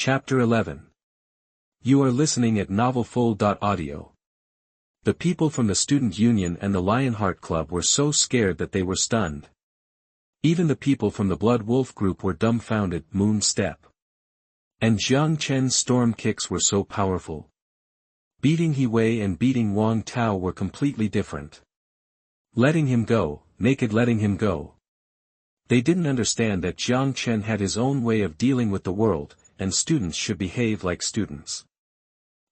Chapter 11. You are listening at novelfull.audio. The people from the Student Union and the Lionheart Club were so scared that they were stunned. Even the people from the Blood Wolf group were dumbfounded. Moon Step. And Jiang Chen's storm kicks were so powerful. Beating He Wei and beating Wang Tao were completely different. Letting him go, naked letting him go. They didn't understand that Jiang Chen had his own way of dealing with the world, and students should behave like students.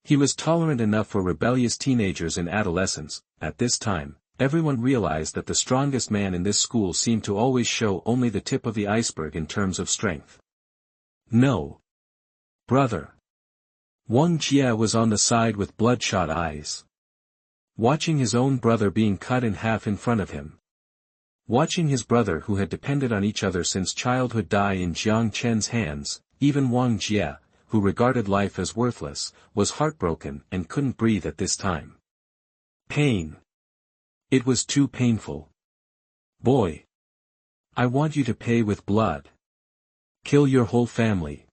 He was tolerant enough for rebellious teenagers and adolescents. At this time, everyone realized that the strongest man in this school seemed to always show only the tip of the iceberg in terms of strength. No. Brother. Wang Jie was on the side with bloodshot eyes. Watching his own brother being cut in half in front of him. Watching his brother who had depended on each other since childhood die in Jiang Chen's hands, even Wang Jie, who regarded life as worthless, was heartbroken and couldn't breathe at this time. Pain. It was too painful. Boy. I want you to pay with blood. Kill your whole family.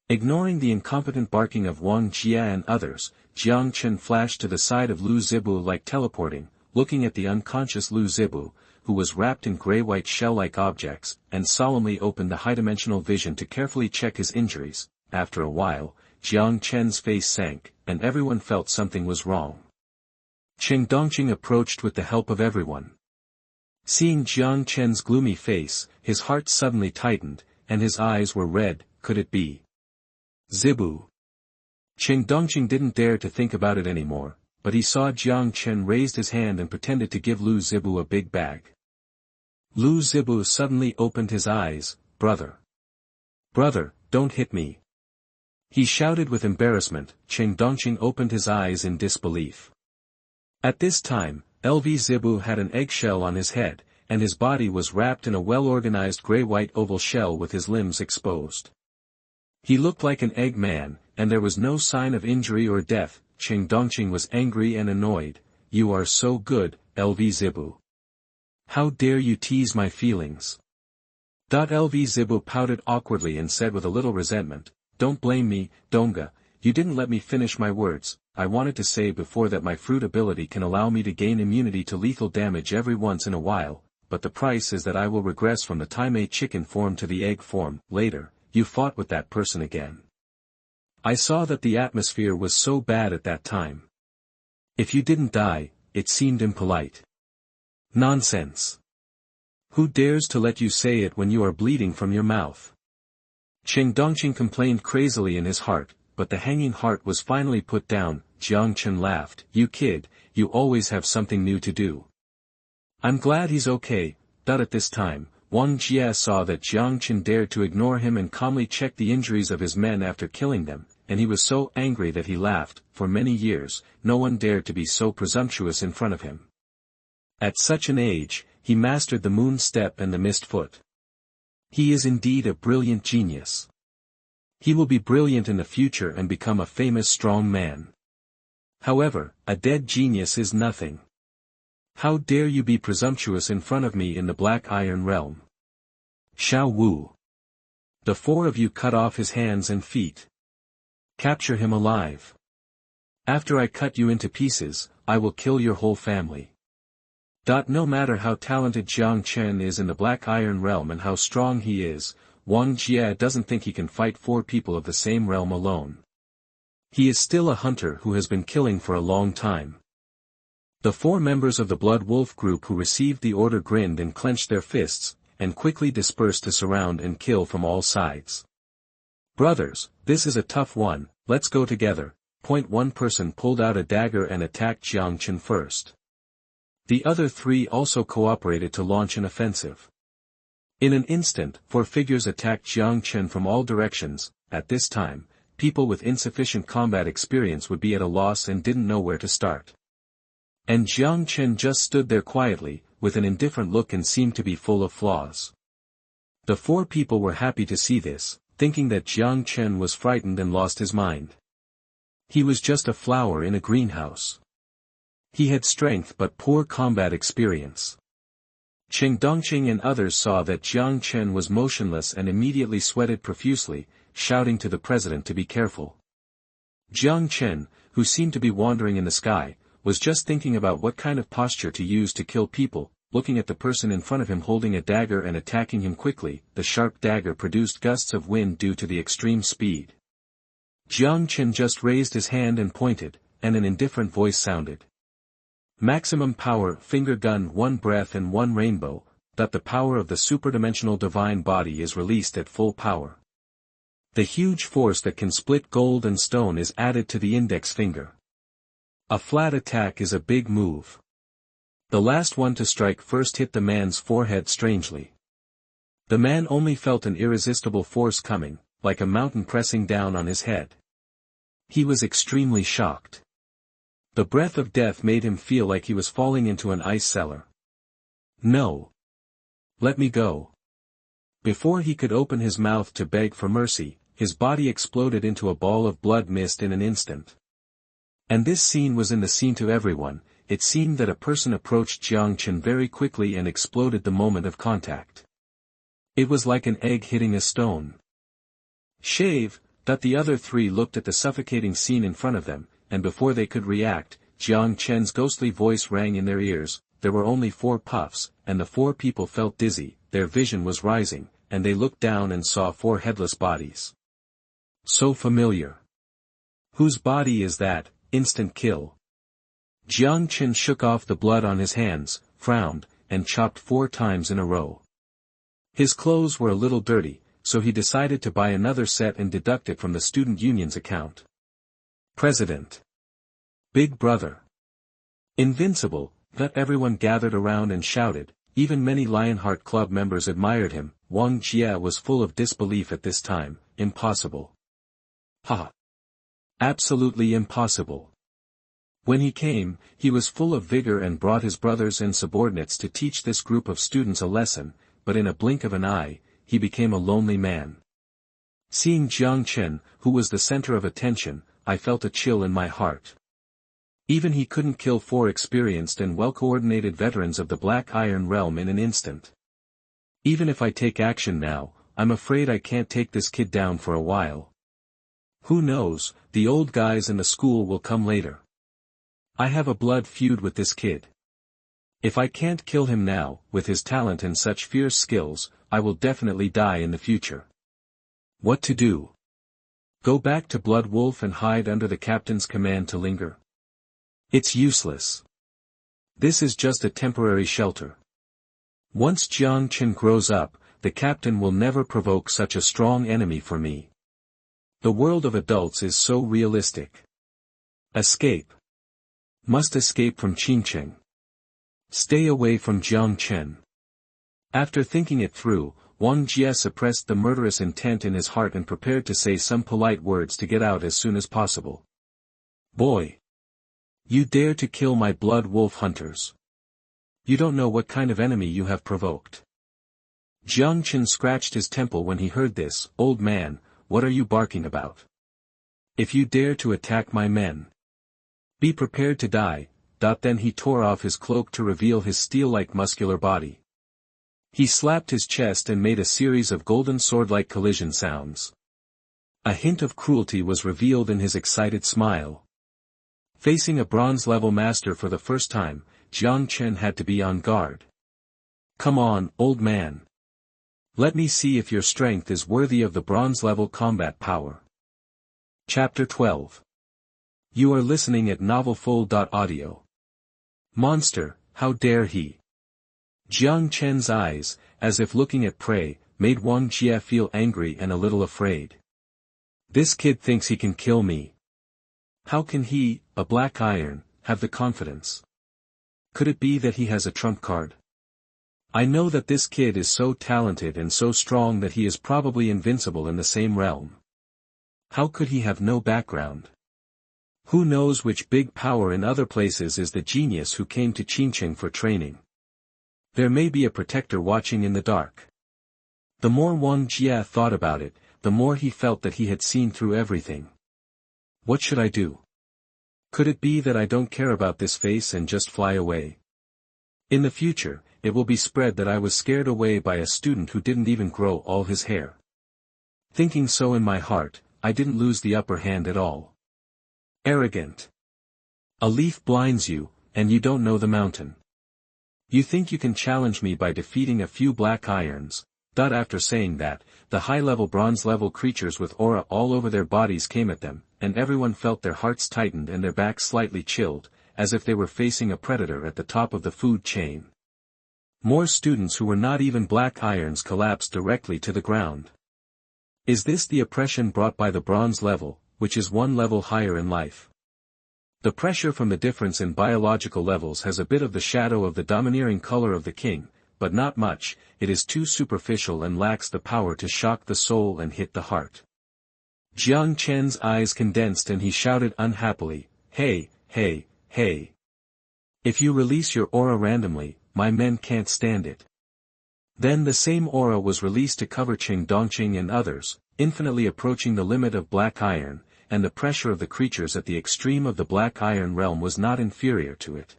Ignoring the incompetent barking of Wang Jie and others, Jiang Chen flashed to the side of Lu Zibu like teleporting, looking at the unconscious Lu Zibu, who was wrapped in gray-white shell-like objects, and solemnly opened the high-dimensional vision to carefully check his injuries. After a while, Jiang Chen's face sank, and everyone felt something was wrong. Qinglong approached with the help of everyone. Seeing Jiang Chen's gloomy face, his heart suddenly tightened, and his eyes were red. Could it be Zibu? Qinglong didn't dare to think about it anymore, but he saw Jiang Chen raised his hand and pretended to give Lu Zibu a big bag. Lu Zibu suddenly opened his eyes. Brother. Brother, don't hit me. He shouted with embarrassment. Qinglong opened his eyes in disbelief. At this time, Lv Zibu had an eggshell on his head, and his body was wrapped in a well-organized gray-white oval shell with his limbs exposed. He looked like an egg man, and there was no sign of injury or death. Qinglong was angry and annoyed. You are so good, Lv Zibu. How dare you tease my feelings? Lv Zibu pouted awkwardly and said with a little resentment, Don't blame me, Donga, you didn't let me finish my words. I wanted to say before that my fruit ability can allow me to gain immunity to lethal damage every once in a while, but the price is that I will regress from the Taimei chicken form to the egg form. Later, you fought with that person again. I saw that the atmosphere was so bad at that time. If you didn't die, it seemed impolite. Nonsense. Who dares to let you say it when you are bleeding from your mouth? Qinglong complained crazily in his heart, but the hanging heart was finally put down. Jiang Chen laughed. You kid, you always have something new to do. I'm glad he's okay. At this time, Wang Jie saw that Jiang Chen dared to ignore him and calmly check the injuries of his men after killing them, and he was so angry that he laughed. For many years, no one dared to be so presumptuous in front of him. At such an age, he mastered the moon step and the mist foot. He is indeed a brilliant genius. He will be brilliant in the future and become a famous strong man. However, a dead genius is nothing. How dare you be presumptuous in front of me in the Black Iron Realm? Xiao Wu. The four of you cut off his hands and feet. Capture him alive. After I cut you into pieces, I will kill your whole family. No matter how talented Jiang Chen is in the Black Iron Realm and how strong he is, Wang Jie doesn't think he can fight four people of the same realm alone. He is still a hunter who has been killing for a long time. The four members of the Blood Wolf group who received the order grinned and clenched their fists, and quickly dispersed to surround and kill from all sides. Brothers, this is a tough one, let's go together. One person pulled out a dagger and attacked Jiang Chen first. The other three also cooperated to launch an offensive. In an instant, four figures attacked Jiang Chen from all directions. At this time, people with insufficient combat experience would be at a loss and didn't know where to start. And Jiang Chen just stood there quietly, with an indifferent look and seemed to be full of flaws. The four people were happy to see this, thinking that Jiang Chen was frightened and lost his mind. He was just a flower in a greenhouse. He had strength but poor combat experience. Qinglong and others saw that Jiang Chen was motionless and immediately sweated profusely. shouting to the president to be careful. Jiang Chen, who seemed to be wandering in the sky, was just thinking about what kind of posture to use to kill people, looking at the person in front of him holding a dagger and attacking him quickly. The sharp dagger produced gusts of wind due to the extreme speed. Jiang Chen just raised his hand and pointed, and an indifferent voice sounded. Maximum power, finger gun, one breath and one rainbow, that the power of the superdimensional divine body is released at full power. The huge force that can split gold and stone is added to the index finger. A flat attack is a big move. The last one to strike first hit the man's forehead strangely. The man only felt an irresistible force coming, like a mountain pressing down on his head. He was extremely shocked. The breath of death made him feel like he was falling into an ice cellar. No. Let me go. Before he could open his mouth to beg for mercy, his body exploded into a ball of blood mist in an instant. And this scene was in the scene to everyone. It seemed that a person approached Jiang Chen very quickly and exploded the moment of contact. It was like an egg hitting a stone. Shave, that the other three looked at the suffocating scene in front of them, and before they could react, Jiang Chen's ghostly voice rang in their ears. There were only 4 puffs, and the 4 people felt dizzy, their vision was rising, and they looked down and saw 4 headless bodies. So familiar. Whose body is that? Instant kill. Jiang Chen shook off the blood on his hands, frowned, and chopped 4 times in a row. His clothes were a little dirty, so he decided to buy another set and deduct it from the student union's account. President. Big brother. Invincible, that everyone gathered around and shouted, even many Lionheart Club members admired him. Wang Jie was full of disbelief at this time. Impossible. Ha! Absolutely impossible. When he came, he was full of vigor and brought his brothers and subordinates to teach this group of students a lesson, but in a blink of an eye, he became a lonely man. Seeing Jiang Chen, who was the center of attention, I felt a chill in my heart. Even he couldn't kill 4 experienced and well-coordinated veterans of the Black Iron Realm in an instant. Even if I take action now, I'm afraid I can't take this kid down for a while. Who knows, the old guys in the school will come later. I have a blood feud with this kid. If I can't kill him now, with his talent and such fierce skills, I will definitely die in the future. What to do? Go back to Blood Wolf and hide under the captain's command to linger? It's useless. This is just a temporary shelter. Once Jiang Chen grows up, the captain will never provoke such a strong enemy for me. The world of adults is so realistic. Escape. Must escape from Qinglong. Stay away from Jiang Chen. After thinking it through, Wang Jie suppressed the murderous intent in his heart and prepared to say some polite words to get out as soon as possible. Boy! You dare to kill my blood wolf hunters. You don't know what kind of enemy you have provoked. Jiang Chen scratched his temple when he heard this. Old man, what are you barking about? If you dare to attack my men, be prepared to die. Then he tore off his cloak to reveal his steel-like muscular body. He slapped his chest and made a series of golden sword-like collision sounds. A hint of cruelty was revealed in his excited smile. Facing a bronze-level master for the first time, Jiang Chen had to be on guard. Come on, old man. Let me see if your strength is worthy of the bronze-level combat power. Chapter 12. You are listening at novelfull.audio. Monster, how dare he? Jiang Chen's eyes, as if looking at prey, made Wang Jie feel angry and a little afraid. This kid thinks he can kill me. How can he, a black iron, have the confidence? Could it be that he has a trump card? I know that this kid is so talented and so strong that he is probably invincible in the same realm. How could he have no background? Who knows which big power in other places is the genius who came to Qinglong for training? There may be a protector watching in the dark. The more Wang Jie thought about it, the more he felt that he had seen through everything. What should I do? Could it be that I don't care about this face and just fly away? In the future, it will be spread that I was scared away by a student who didn't even grow all his hair. Thinking so in my heart, I didn't lose the upper hand at all. Arrogant. A leaf blinds you, and you don't know the mountain. You think you can challenge me by defeating a few black irons. After saying that, the high-level bronze-level creatures with aura all over their bodies came at them, and everyone felt their hearts tightened and their backs slightly chilled, as if they were facing a predator at the top of the food chain. More students who were not even black irons collapsed directly to the ground. Is this the oppression brought by the bronze level, which is one level higher in life? The pressure from the difference in biological levels has a bit of the shadow of the domineering color of the king, but not much. It is too superficial and lacks the power to shock the soul and hit the heart. Jiang Chen's eyes condensed and he shouted unhappily, "Hey, hey, hey. If you release your aura randomly, my men can't stand it." Then the same aura was released to cover Qinglong and others, infinitely approaching the limit of black iron, and the pressure of the creatures at the extreme of the black iron realm was not inferior to it.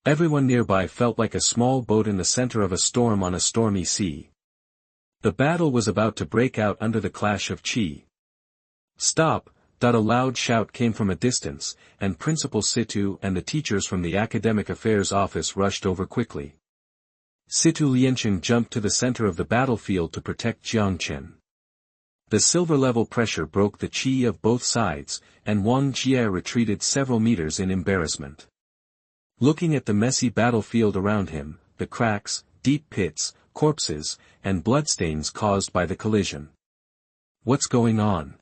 Everyone nearby felt like a small boat in the center of a storm on a stormy sea. The battle was about to break out under the clash of chi. "Stop!" A loud shout came from a distance, and Principal Situ and the teachers from the Academic Affairs Office rushed over quickly. Liancheng jumped to the center of the battlefield to protect Jiang Chen. The silver-level pressure broke the chi of both sides, and Wang Jie retreated several meters in embarrassment. Looking at the messy battlefield around him, the cracks, deep pits, corpses, and bloodstains caused by the collision. What's going on?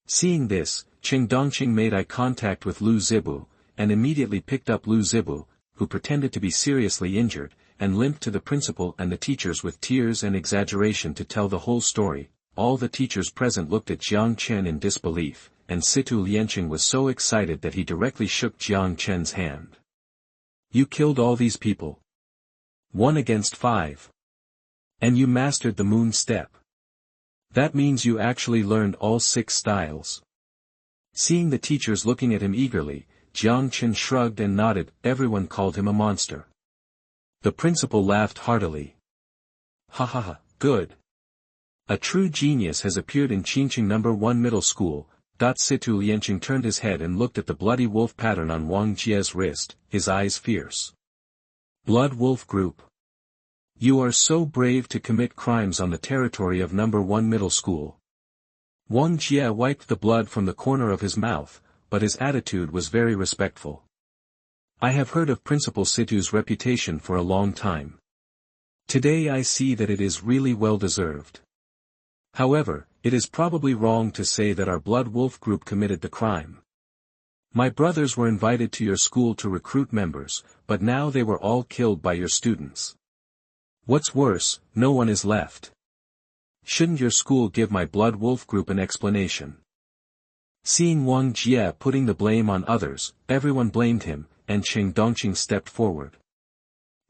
Seeing this, Qinglong made eye contact with Lu Zibu, and immediately picked up Lu Zibu, who pretended to be seriously injured, and limped to the principal and the teachers with tears and exaggeration to tell the whole story. All the teachers present looked at Jiang Chen in disbelief, and Situ Liancheng was so excited that he directly shook Jiang Chen's hand. "You killed all these people. 1 against 5. And you mastered the moon step. That means you actually learned all 6 styles." Seeing the teachers looking at him eagerly, Jiang Chen shrugged and nodded. Everyone called him a monster. The principal laughed heartily. "Ha ha ha, good. A true genius has appeared in Qinglong No. 1 Middle School." Situ Liancheng turned his head and looked at the bloody wolf pattern on Wang Jie's wrist, his eyes fierce. "Blood Wolf Group. You are so brave to commit crimes on the territory of No. 1 Middle School." Wang Jie wiped the blood from the corner of his mouth, but his attitude was very respectful. "I have heard of Principal Situ's reputation for a long time. Today I see that it is really well deserved. However, it is probably wrong to say that our Blood Wolf group committed the crime. My brothers were invited to your school to recruit members, but now they were all killed by your students. What's worse, no one is left. Shouldn't your school give my Blood Wolf group an explanation?" Seeing Wang Jie putting the blame on others, everyone blamed him, and Qinglong stepped forward.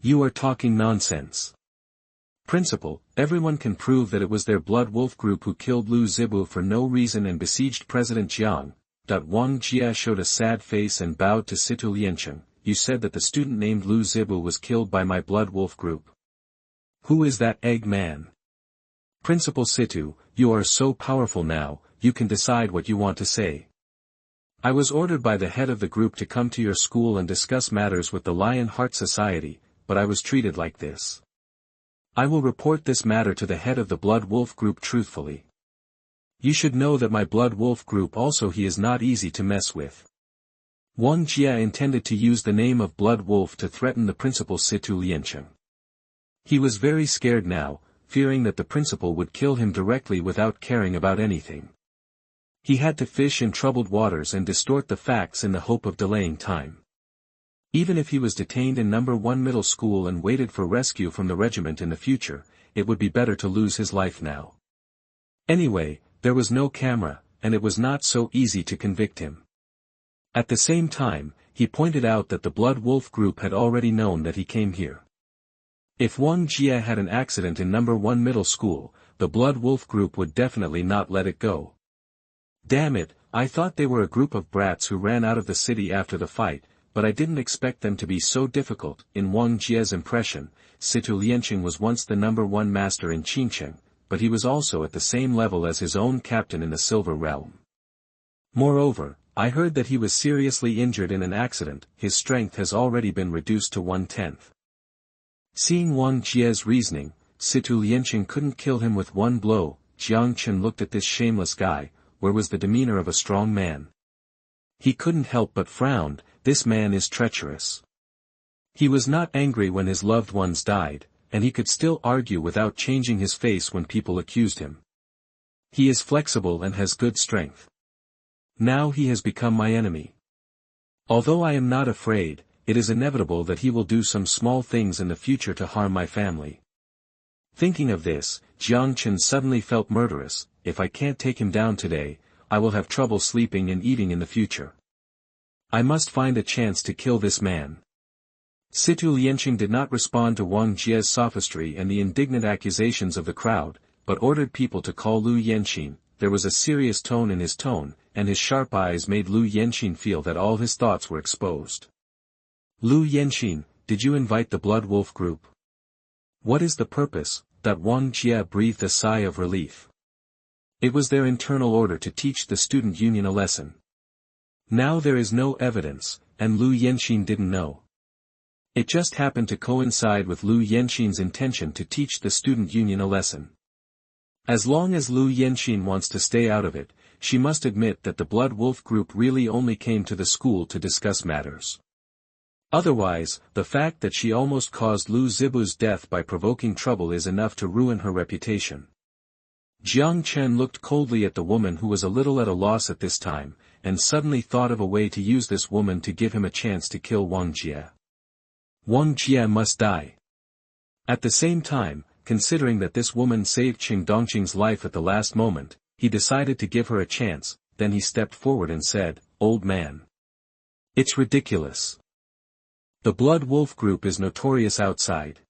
"You are talking nonsense. Principal, everyone can prove that it was their Blood Wolf group who killed Lu Zibu for no reason and besieged President Jiang." Wang Jie showed a sad face and bowed to Situ Liancheng. "You said that the student named Lu Zibu was killed by my Blood Wolf group. Who is that egg man?" "Principal Situ, you are so powerful now, you can decide what you want to say. I was ordered by the head of the group to come to your school and discuss matters with the Lion Heart Society, but I was treated like this. I will report this matter to the head of the Blood Wolf group truthfully. You should know that my Blood Wolf group also he is not easy to mess with." Wang Jie intended to use the name of Blood Wolf to threaten the principal Situ Liancheng. He was very scared now, fearing that the principal would kill him directly without caring about anything. He had to fish in troubled waters and distort the facts in the hope of delaying time. Even if he was detained in No. 1 Middle School and waited for rescue from the regiment in the future, it would be better to lose his life now. Anyway, there was no camera, and it was not so easy to convict him. At the same time, he pointed out that the Blood Wolf group had already known that he came here. If Wang Jie had an accident in No. 1 Middle School, the Blood Wolf group would definitely not let it go. Damn it, I thought they were a group of brats who ran out of the city after the fight, but I didn't expect them to be so difficult. In Wang Jie's impression, Situ Liancheng was once the No. 1 master in Qinglong, but he was also at the same level as his own captain in the Silver Realm. Moreover, I heard that he was seriously injured in an accident. His strength has already been reduced to 1/10. Seeing Wang Jie's reasoning, Lianqing couldn't kill him with one blow. Jiang Chen looked at this shameless guy. Where was the demeanor of a strong man? He couldn't help but frowned. This man is treacherous. He was not angry when his loved ones died, and he could still argue without changing his face when people accused him. He is flexible and has good strength. Now he has become my enemy. Although I am not afraid, it is inevitable that he will do some small things in the future to harm my family. Thinking of this, Jiang Chen suddenly felt murderous. If I can't take him down today, I will have trouble sleeping and eating in the future. I must find a chance to kill this man. Lianqing did not respond to Wang Jie's sophistry and the indignant accusations of the crowd, but ordered people to call Lu Yanqing. There was a serious tone in his tone, and his sharp eyes made Lu Yanqing feel that all his thoughts were exposed. Lu Yanqing, did you invite the Blood Wolf group? What is the purpose? That Wang Jie breathed a sigh of relief. It was their internal order to teach the student union a lesson. Now there is no evidence, and Lu Yanqing didn't know. It just happened to coincide with Lu Yanqing's intention to teach the student union a lesson. As long as Lu Yanqing wants to stay out of it, she must admit that the Blood Wolf group really only came to the school to discuss matters. Otherwise, the fact that she almost caused Lu Zibu's death by provoking trouble is enough to ruin her reputation. Jiang Chen looked coldly at the woman who was a little at a loss at this time, and suddenly thought of a way to use this woman to give him a chance to kill Wang Jie. Wang Jie must die. At the same time, considering that this woman saved Qinglong's life at the last moment, he decided to give her a chance. Then he stepped forward and said, "Old man. It's ridiculous. The Blood Wolf group is notorious outside.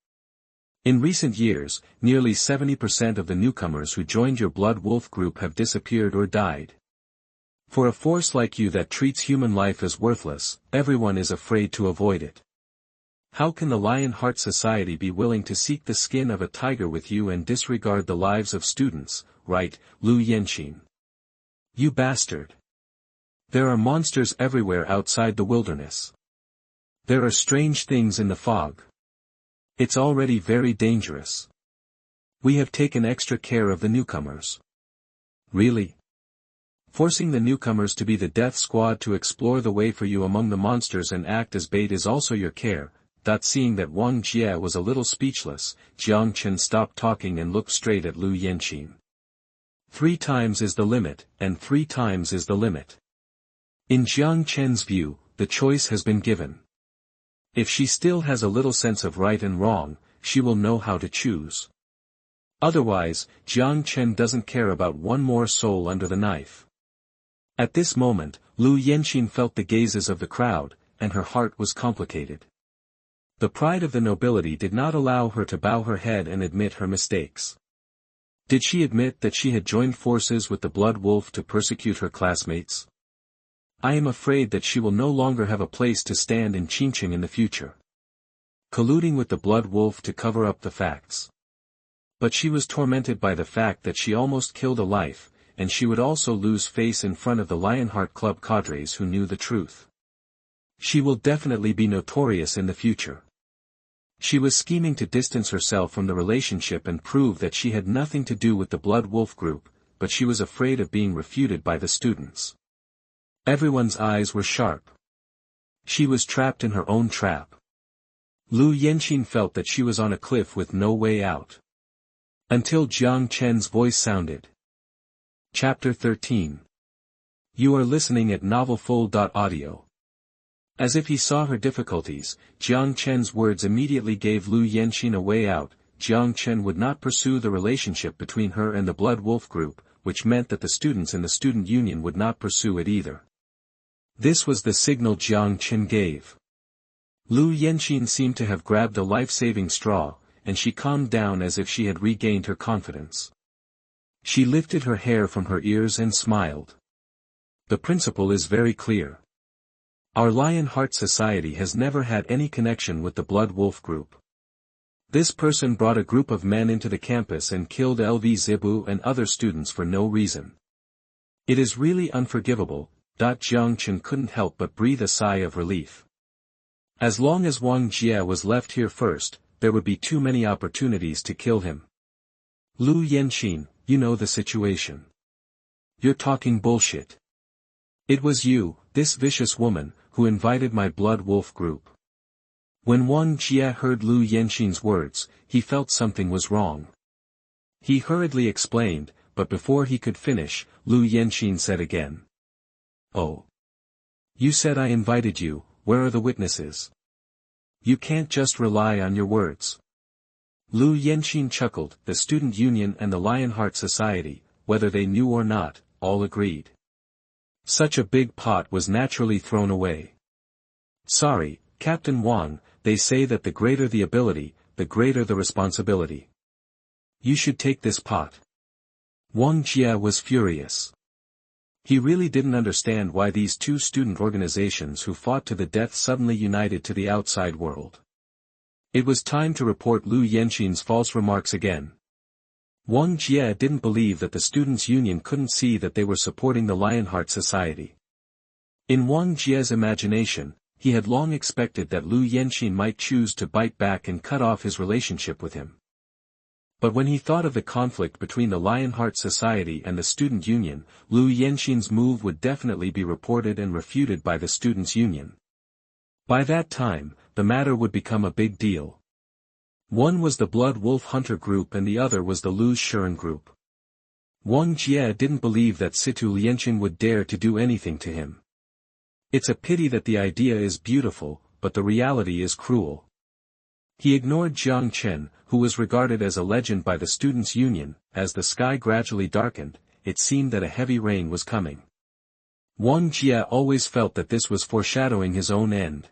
In recent years, nearly 70% of the newcomers who joined your Blood Wolf group have disappeared or died. For a force like you that treats human life as worthless, everyone is afraid to avoid it. How can the Lionheart Society be willing to seek the skin of a tiger with you and disregard the lives of students, right, Lu Yanqing? You bastard. There are monsters everywhere outside the wilderness. There are strange things in the fog. It's already very dangerous. We have taken extra care of the newcomers." Really? Forcing the newcomers to be the death squad to explore the way for you among the monsters and act as bait is also your care. Seeing that Wang Jie was a little speechless, Jiang Chen stopped talking and looked straight at Lu Yanqing. 3 times is the limit, and 3 times is the limit. In Jiang Chen's view, the choice has been given. If she still has a little sense of right and wrong, she will know how to choose. Otherwise, Jiang Chen doesn't care about one more soul under the knife. At this moment, Lu Yanqing felt the gazes of the crowd, and her heart was complicated. The pride of the nobility did not allow her to bow her head and admit her mistakes. Did she admit that she had joined forces with the Blood Wolf to persecute her classmates? I am afraid that she will no longer have a place to stand in Qingjing in the future. Colluding with the Blood Wolf to cover up the facts. But she was tormented by the fact that she almost killed a life, and she would also lose face in front of the Lionheart Club cadres who knew the truth. She will definitely be notorious in the future. She was scheming to distance herself from the relationship and prove that she had nothing to do with the Blood Wolf group, but she was afraid of being refuted by the students. Everyone's eyes were sharp. She was trapped in her own trap. Lu Yanqing felt that she was on a cliff with no way out. Until Jiang Chen's voice sounded. Chapter 13. You are listening at novelfull.audio. As if he saw her difficulties, Jiang Chen's words immediately gave Lu Yanqing a way out. Jiang Chen would not pursue the relationship between her and the Blood Wolf group, which meant that the students in the student union would not pursue it either. This was the signal Jiang Chen gave. Lu Yanqing seemed to have grabbed a life-saving straw, and she calmed down as if she had regained her confidence. She lifted her hair from her ears and smiled. The principle is very clear. Our Lionheart Society has never had any connection with the Blood Wolf group. This person brought a group of men into the campus and killed LV Zibu and other students for no reason. It is really unforgivable. Jiang Chen couldn't help but breathe a sigh of relief. As long as Wang Jie was left here first, there would be too many opportunities to kill him. Lu Yanqin, you know the situation. You're talking bullshit. It was you, this vicious woman, who invited my blood wolf group. When Wang Jie heard Lu Yanqin's words, he felt something was wrong. He hurriedly explained, but before he could finish, Lu Yanqin said again. Oh. You said I invited you, where are the witnesses? You can't just rely on your words. Lu Yanqin chuckled. The student union and the Lionheart Society, whether they knew or not, all agreed. Such a big pot was naturally thrown away. Sorry, Captain Wang, they say that the greater the ability, the greater the responsibility. You should take this pot. Wang Jie was furious. He really didn't understand why these two student organizations who fought to the death suddenly united to the outside world. It was time to report Lu Yanqin's false remarks again. Wang Jie didn't believe that the Students' Union couldn't see that they were supporting the Lionheart Society. In Wang Jie's imagination, he had long expected that Lu Yanqin might choose to bite back and cut off his relationship with him. But when he thought of the conflict between the Lionheart Society and the Student Union, Lu Yanqin's move would definitely be reported and refuted by the Students' Union. By that time, the matter would become a big deal. One was the Blood Wolf Hunter group and the other was the Lu Shuren group. Wang Jie didn't believe that Situ Lianqin would dare to do anything to him. It's a pity that the idea is beautiful, but the reality is cruel. He ignored Jiang Chen, who was regarded as a legend by the Students' Union. As the sky gradually darkened, it seemed that a heavy rain was coming. Wang Jie always felt that this was foreshadowing his own end.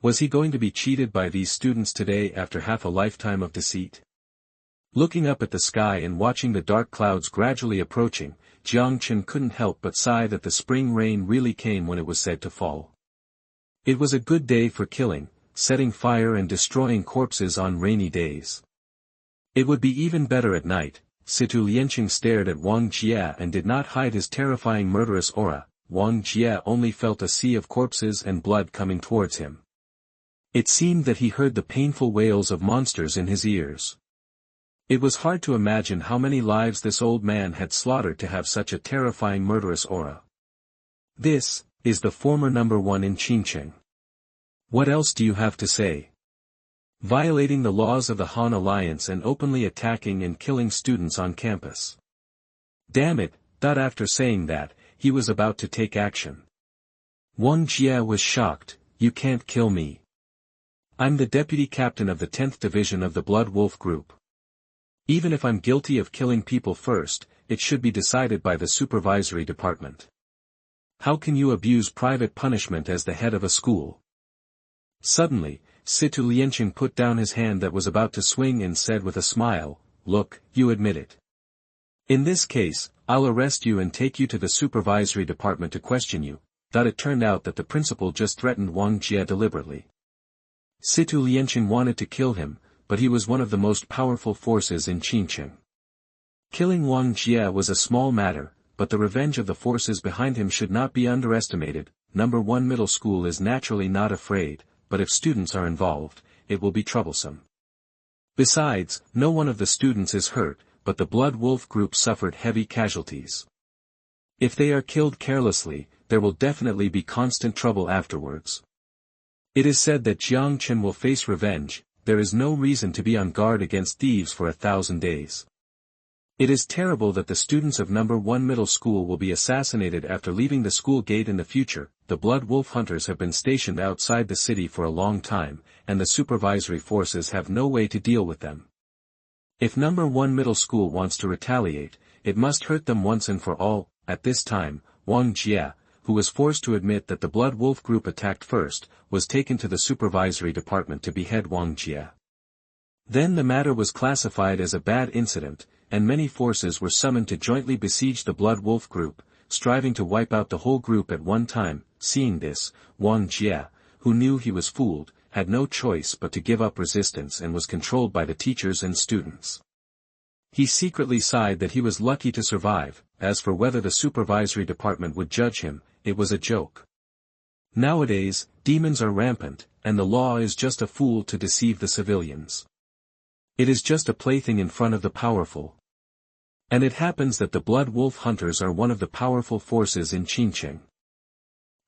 Was he going to be cheated by these students today after half a lifetime of deceit? Looking up at the sky and watching the dark clouds gradually approaching, Jiang Chen couldn't help but sigh that the spring rain really came when it was said to fall. It was a good day for killing, setting fire and destroying corpses on rainy days. It would be even better at night. Situ Lianqing stared at Wang Jie and did not hide his terrifying murderous aura. Wang Jie only felt a sea of corpses and blood coming towards him. It seemed that he heard the painful wails of monsters in his ears. It was hard to imagine how many lives this old man had slaughtered to have such a terrifying murderous aura. This is the former number one in Qincheng. What else do you have to say? Violating the laws of the Han Alliance and openly attacking and killing students on campus. Damn it, after saying that, he was about to take action. Wang Jie was shocked. You can't kill me. I'm the deputy captain of the 10th Division of the Blood Wolf Group. Even if I'm guilty of killing people first, it should be decided by the supervisory department. How can you abuse private punishment as the head of a school? Suddenly, Situ Lianqing put down his hand that was about to swing and said with a smile, Look, you admit it. In this case, I'll arrest you and take you to the supervisory department to question you. It turned out that the principal just threatened Wang Jie deliberately. Situ Lianqing wanted to kill him, but he was one of the most powerful forces in Qincheng. Killing Wang Jie was a small matter, but the revenge of the forces behind him should not be underestimated. Number 1 middle school is naturally not afraid, but if students are involved, it will be troublesome. Besides, no one of the students is hurt, but the Blood Wolf group suffered heavy casualties. If they are killed carelessly, there will definitely be constant trouble afterwards. It is said that Jiang Chen will face revenge. There is no reason to be on guard against thieves for 1,000 days. It is terrible that the students of number 1 middle school will be assassinated after leaving the school gate in the future. The Blood Wolf hunters have been stationed outside the city for a long time, and the supervisory forces have no way to deal with them. If number 1 middle school wants to retaliate, it must hurt them once and for all. At this time, Wang Jie, who was forced to admit that the Blood Wolf group attacked first, was taken to the supervisory department to behead Wang Jie. Then the matter was classified as a bad incident, and many forces were summoned to jointly besiege the Blood Wolf group, striving to wipe out the whole group at one time. Seeing this, Wang Jie, who knew he was fooled, had no choice but to give up resistance and was controlled by the teachers and students. He secretly sighed that he was lucky to survive. As for whether the supervisory department would judge him, it was a joke. Nowadays, demons are rampant, and the law is just a fool to deceive the civilians. It is just a plaything in front of the powerful. And it happens that the blood wolf hunters are one of the powerful forces in Qinglong.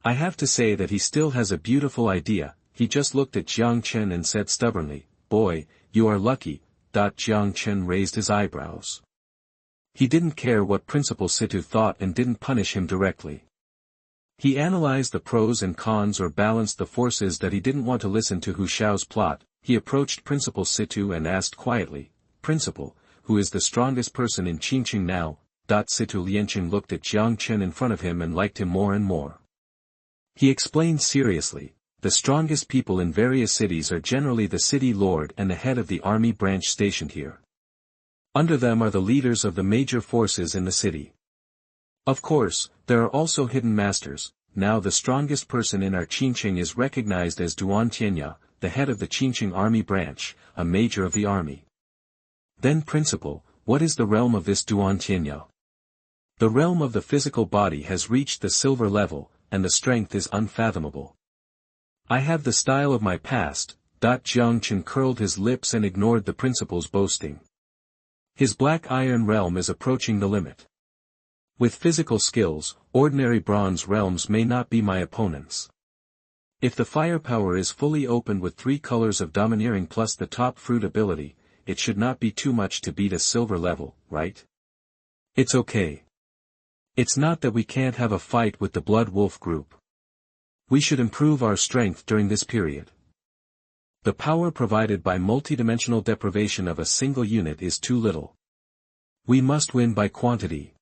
I have to say that he still has a beautiful idea. He just looked at Jiang Chen and said stubbornly, "Boy, you are lucky." Jiang Chen raised his eyebrows. He didn't care what Principal Situ thought and didn't punish him directly. He analyzed the pros and cons or balanced the forces that he didn't want to listen to Hu Xiao's plot. He approached Principal Situ and asked quietly, "Principal, who is the strongest person in Qinglong now?" Situ Lianqing looked at Jiang Chen in front of him and liked him more and more. He explained seriously, "The strongest people in various cities are generally the city lord and the head of the army branch stationed here. Under them are the leaders of the major forces in the city. Of course, there are also hidden masters. Now the strongest person in our Qinglong is recognized as Duan Tianya, the head of the Qinglong army branch, a major of the army." "Then Principal, what is the realm of this Duan Tianya?" "The realm of the physical body has reached the silver level, and the strength is unfathomable. I have the style of my past." Jiang Chen curled his lips and ignored the principal's boasting. His black iron realm is approaching the limit. With physical skills, ordinary bronze realms may not be my opponents. If the firepower is fully opened with 3 colors of domineering plus the top fruit ability, it should not be too much to beat a silver level, right? It's okay. It's not that we can't have a fight with the Blood Wolf group. We should improve our strength during this period. The power provided by multidimensional deprivation of a single unit is too little. We must win by quantity."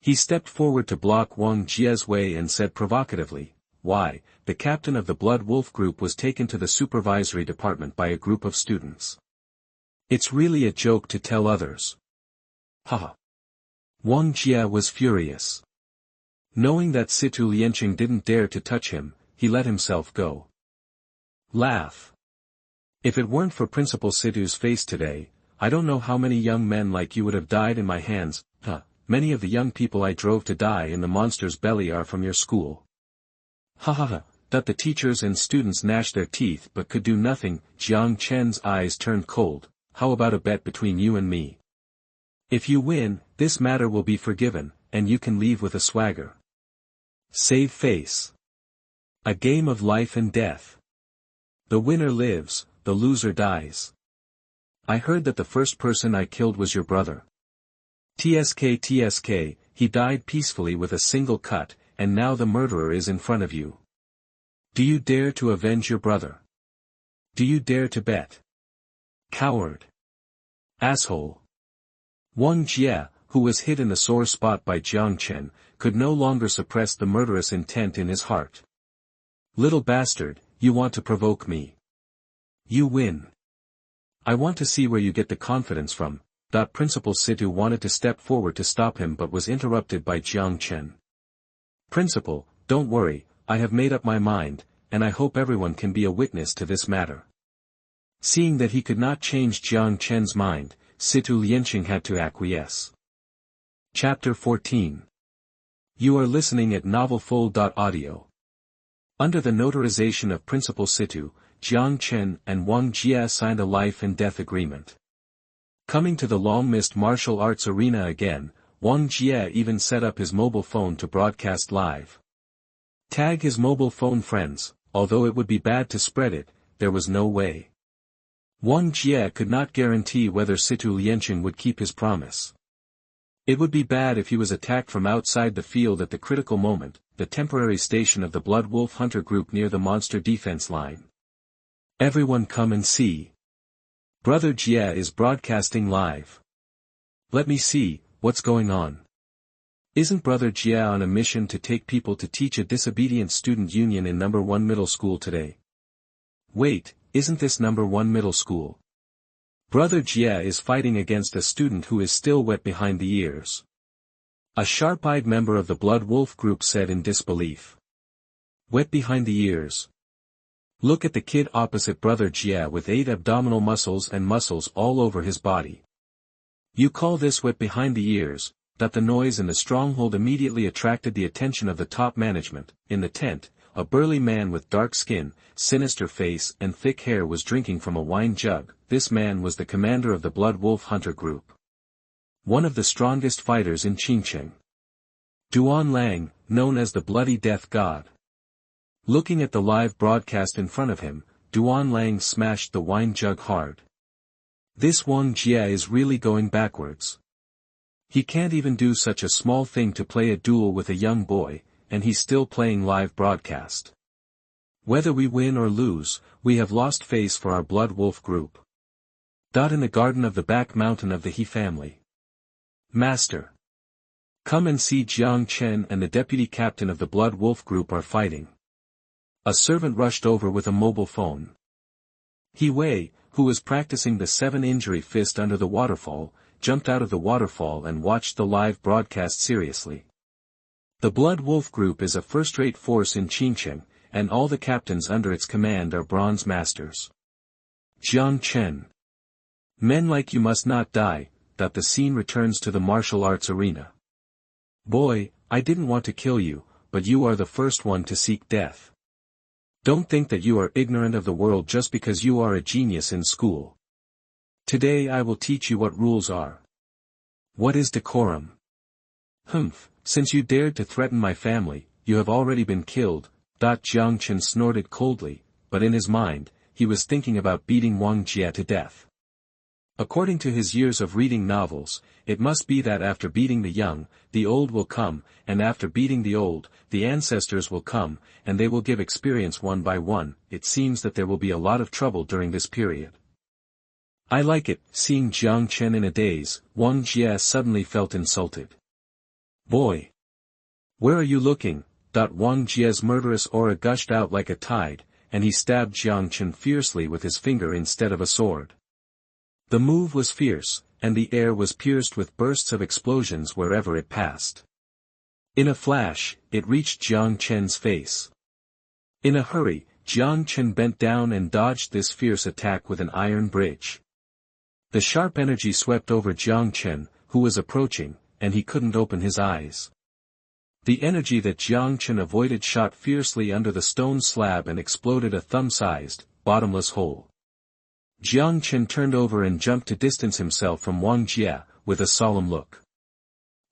He stepped forward to block Wang Jie's way and said provocatively, "Why, the captain of the Blood Wolf group was taken to the supervisory department by a group of students. It's really a joke to tell others." Haha. Wang Jie was furious. Knowing that Situ Lianqing didn't dare to touch him, he let himself go. Laugh. "If it weren't for Principal Situ's face today, I don't know how many young men like you would have died in my hands. Many of the young people I drove to die in the monster's belly are from your school." That the teachers and students gnashed their teeth but could do nothing. Jiang Chen's eyes turned cold. "How about a bet between you and me? If you win, this matter will be forgiven, and you can leave with a swagger. Save face. A game of life and death. The winner lives, the loser dies. I heard that the first person I killed was your brother. TSK, he died peacefully with a single cut, and now the murderer is in front of you. Do you dare to avenge your brother? Do you dare to bet? Coward. Asshole." Wang Jie, who was hit in the sore spot by Jiang Chen, could no longer suppress the murderous intent in his heart. "Little bastard, you want to provoke me. You win. I want to see where you get the confidence from." Principal Situ wanted to step forward to stop him but was interrupted by Jiang Chen. "Principal, don't worry, I have made up my mind, and I hope everyone can be a witness to this matter." Seeing that he could not change Jiang Chen's mind, Situ Lianqing had to acquiesce. Chapter 14. You are listening at novelfull.audio. Under the notarization of Principal Situ, Jiang Chen and Wang Jie signed a life and death agreement. Coming to the long-missed martial arts arena again, Wang Jie even set up his mobile phone to broadcast live. Tag his mobile phone friends, although it would be bad to spread it, there was no way. Wang Jie could not guarantee whether Situ Lianqing would keep his promise. It would be bad if he was attacked from outside the field at the critical moment, the temporary station of the Blood Wolf Hunter group near the monster defense line. "Everyone come and see. Brother Jie is broadcasting live. Let me see, what's going on? Isn't Brother Jie on a mission to take people to teach a disobedient student union in number 1 middle school today? Wait, isn't this number 1 middle school? Brother Jie is fighting against a student who is still wet behind the ears." A sharp-eyed member of the Blood Wolf group said in disbelief. "Wet behind the ears? Look at the kid opposite brother Jia with 8 abdominal muscles and muscles all over his body. You call this wet behind the ears, that the noise in the stronghold immediately attracted the attention of the top management. In the tent, a burly man with dark skin, sinister face and thick hair was drinking from a wine jug. This man was the commander of the Blood Wolf Hunter group. One of the strongest fighters in Qinglong. Duan Lang, known as the Bloody Death God. Looking at the live broadcast in front of him, Duan Lang smashed the wine jug hard. This Wang Jia is really going backwards. He can't even do such a small thing to play a duel with a young boy, and he's still playing live broadcast. Whether we win or lose, we have lost face for our Blood Wolf group. In the garden of the back mountain of the He family. Master. Come and see Jiang Chen and the deputy captain of the Blood Wolf group are fighting. A servant rushed over with a mobile phone. He Wei, who was practicing the 7-injury fist under the waterfall, jumped out of the waterfall and watched the live broadcast seriously. The Blood Wolf group is a first-rate force in Qinglong, and all the captains under its command are bronze masters. Jiang Chen. Men like you must not die. The scene returns to the martial arts arena. Boy, I didn't want to kill you, but you are the first one to seek death. Don't think that you are ignorant of the world just because you are a genius in school. Today I will teach you what rules are. What is decorum? Humph, since you dared to threaten my family, you have already been killed. Jiang Chen snorted coldly, but in his mind, he was thinking about beating Wang Jia to death. According to his years of reading novels, it must be that after beating the young, the old will come, and after beating the old, the ancestors will come, and they will give experience one by one. It seems that there will be a lot of trouble during this period. I like it. Seeing Jiang Chen in a daze, Wang Jia suddenly felt insulted. Boy! Where are you looking? Wang Jia's murderous aura gushed out like a tide, and he stabbed Jiang Chen fiercely with his finger instead of a sword. The move was fierce, and the air was pierced with bursts of explosions wherever it passed. In a flash, it reached Jiang Chen's face. In a hurry, Jiang Chen bent down and dodged this fierce attack with an iron bridge. The sharp energy swept over Jiang Chen, who was approaching, and he couldn't open his eyes. The energy that Jiang Chen avoided shot fiercely under the stone slab and exploded a thumb-sized, bottomless hole. Jiang Chen turned over and jumped to distance himself from Wang Jia, with a solemn look.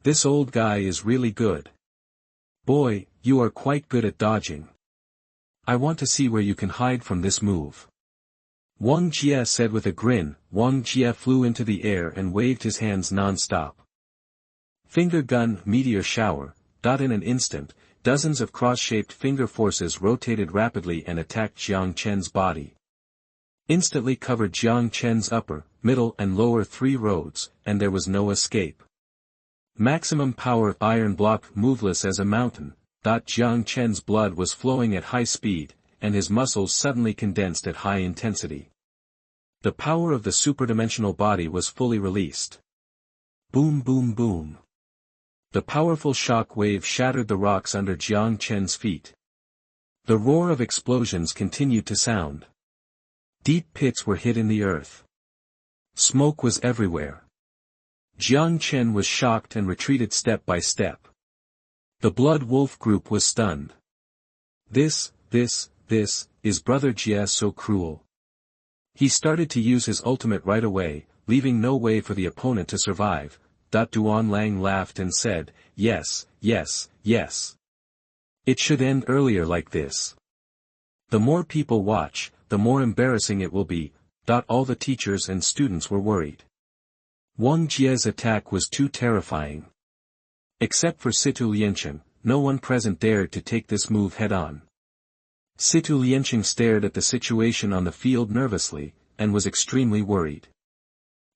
This old guy is really good. Boy, you are quite good at dodging. I want to see where you can hide from this move. Wang Jia said with a grin. Wang Jia flew into the air and waved his hands non-stop. Finger gun, meteor shower. In an instant, dozens of cross-shaped finger forces rotated rapidly and attacked Jiang Chen's body. Instantly covered Jiang Chen's upper, middle and lower 3 roads, and there was no escape. Maximum power iron block moveless as a mountain. Jiang Chen's blood was flowing at high speed, and his muscles suddenly condensed at high intensity. The power of the superdimensional body was fully released. Boom boom boom. The powerful shock wave shattered the rocks under Jiang Chen's feet. The roar of explosions continued to sound. Deep pits were hid in the earth. Smoke was everywhere. Jiang Chen was shocked and retreated step by step. The Blood Wolf group was stunned. This is Brother Jia so cruel. He started to use his ultimate right away, leaving no way for the opponent to survive. Duan Lang laughed and said, yes. It should end earlier like this. The more people watch, the more embarrassing it will be. All the teachers and students were worried. Wang Jia's attack was too terrifying. Except for Situ Liancheng, no one present dared to take this move head-on. Situ Liancheng stared at the situation on the field nervously, and was extremely worried.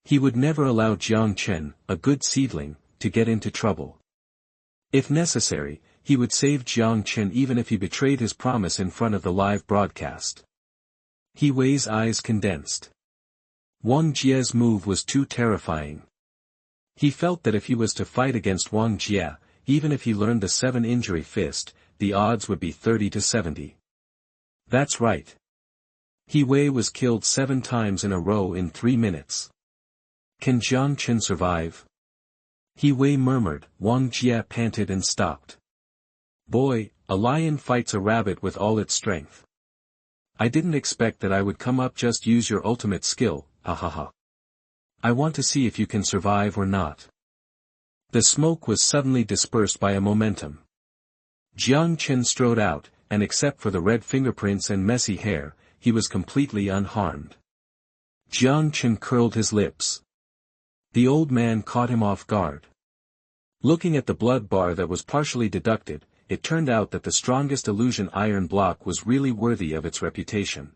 He would never allow Jiang Chen, a good seedling, to get into trouble. If necessary, he would save Jiang Chen even if he betrayed his promise in front of the live broadcast. He Wei's eyes condensed. Wang Jia's move was too terrifying. He felt that if he was to fight against Wang Jia, even if he learned the 7-injury fist, the odds would be 30 to 70. That's right. He Wei was killed 7 times in a row in 3 minutes. Can Jiang Chen survive? He Wei murmured. Wang Jia panted and stopped. Boy, a lion fights a rabbit with all its strength. I didn't expect that I would come up. Just use your ultimate skill, hahaha. I want to see if you can survive or not. The smoke was suddenly dispersed by a momentum. Jiang Chen strode out, and except for the red fingerprints and messy hair, he was completely unharmed. Jiang Chen curled his lips. The old man caught him off guard. Looking at the blood bar that was partially deducted, it turned out that the strongest illusion iron block was really worthy of its reputation.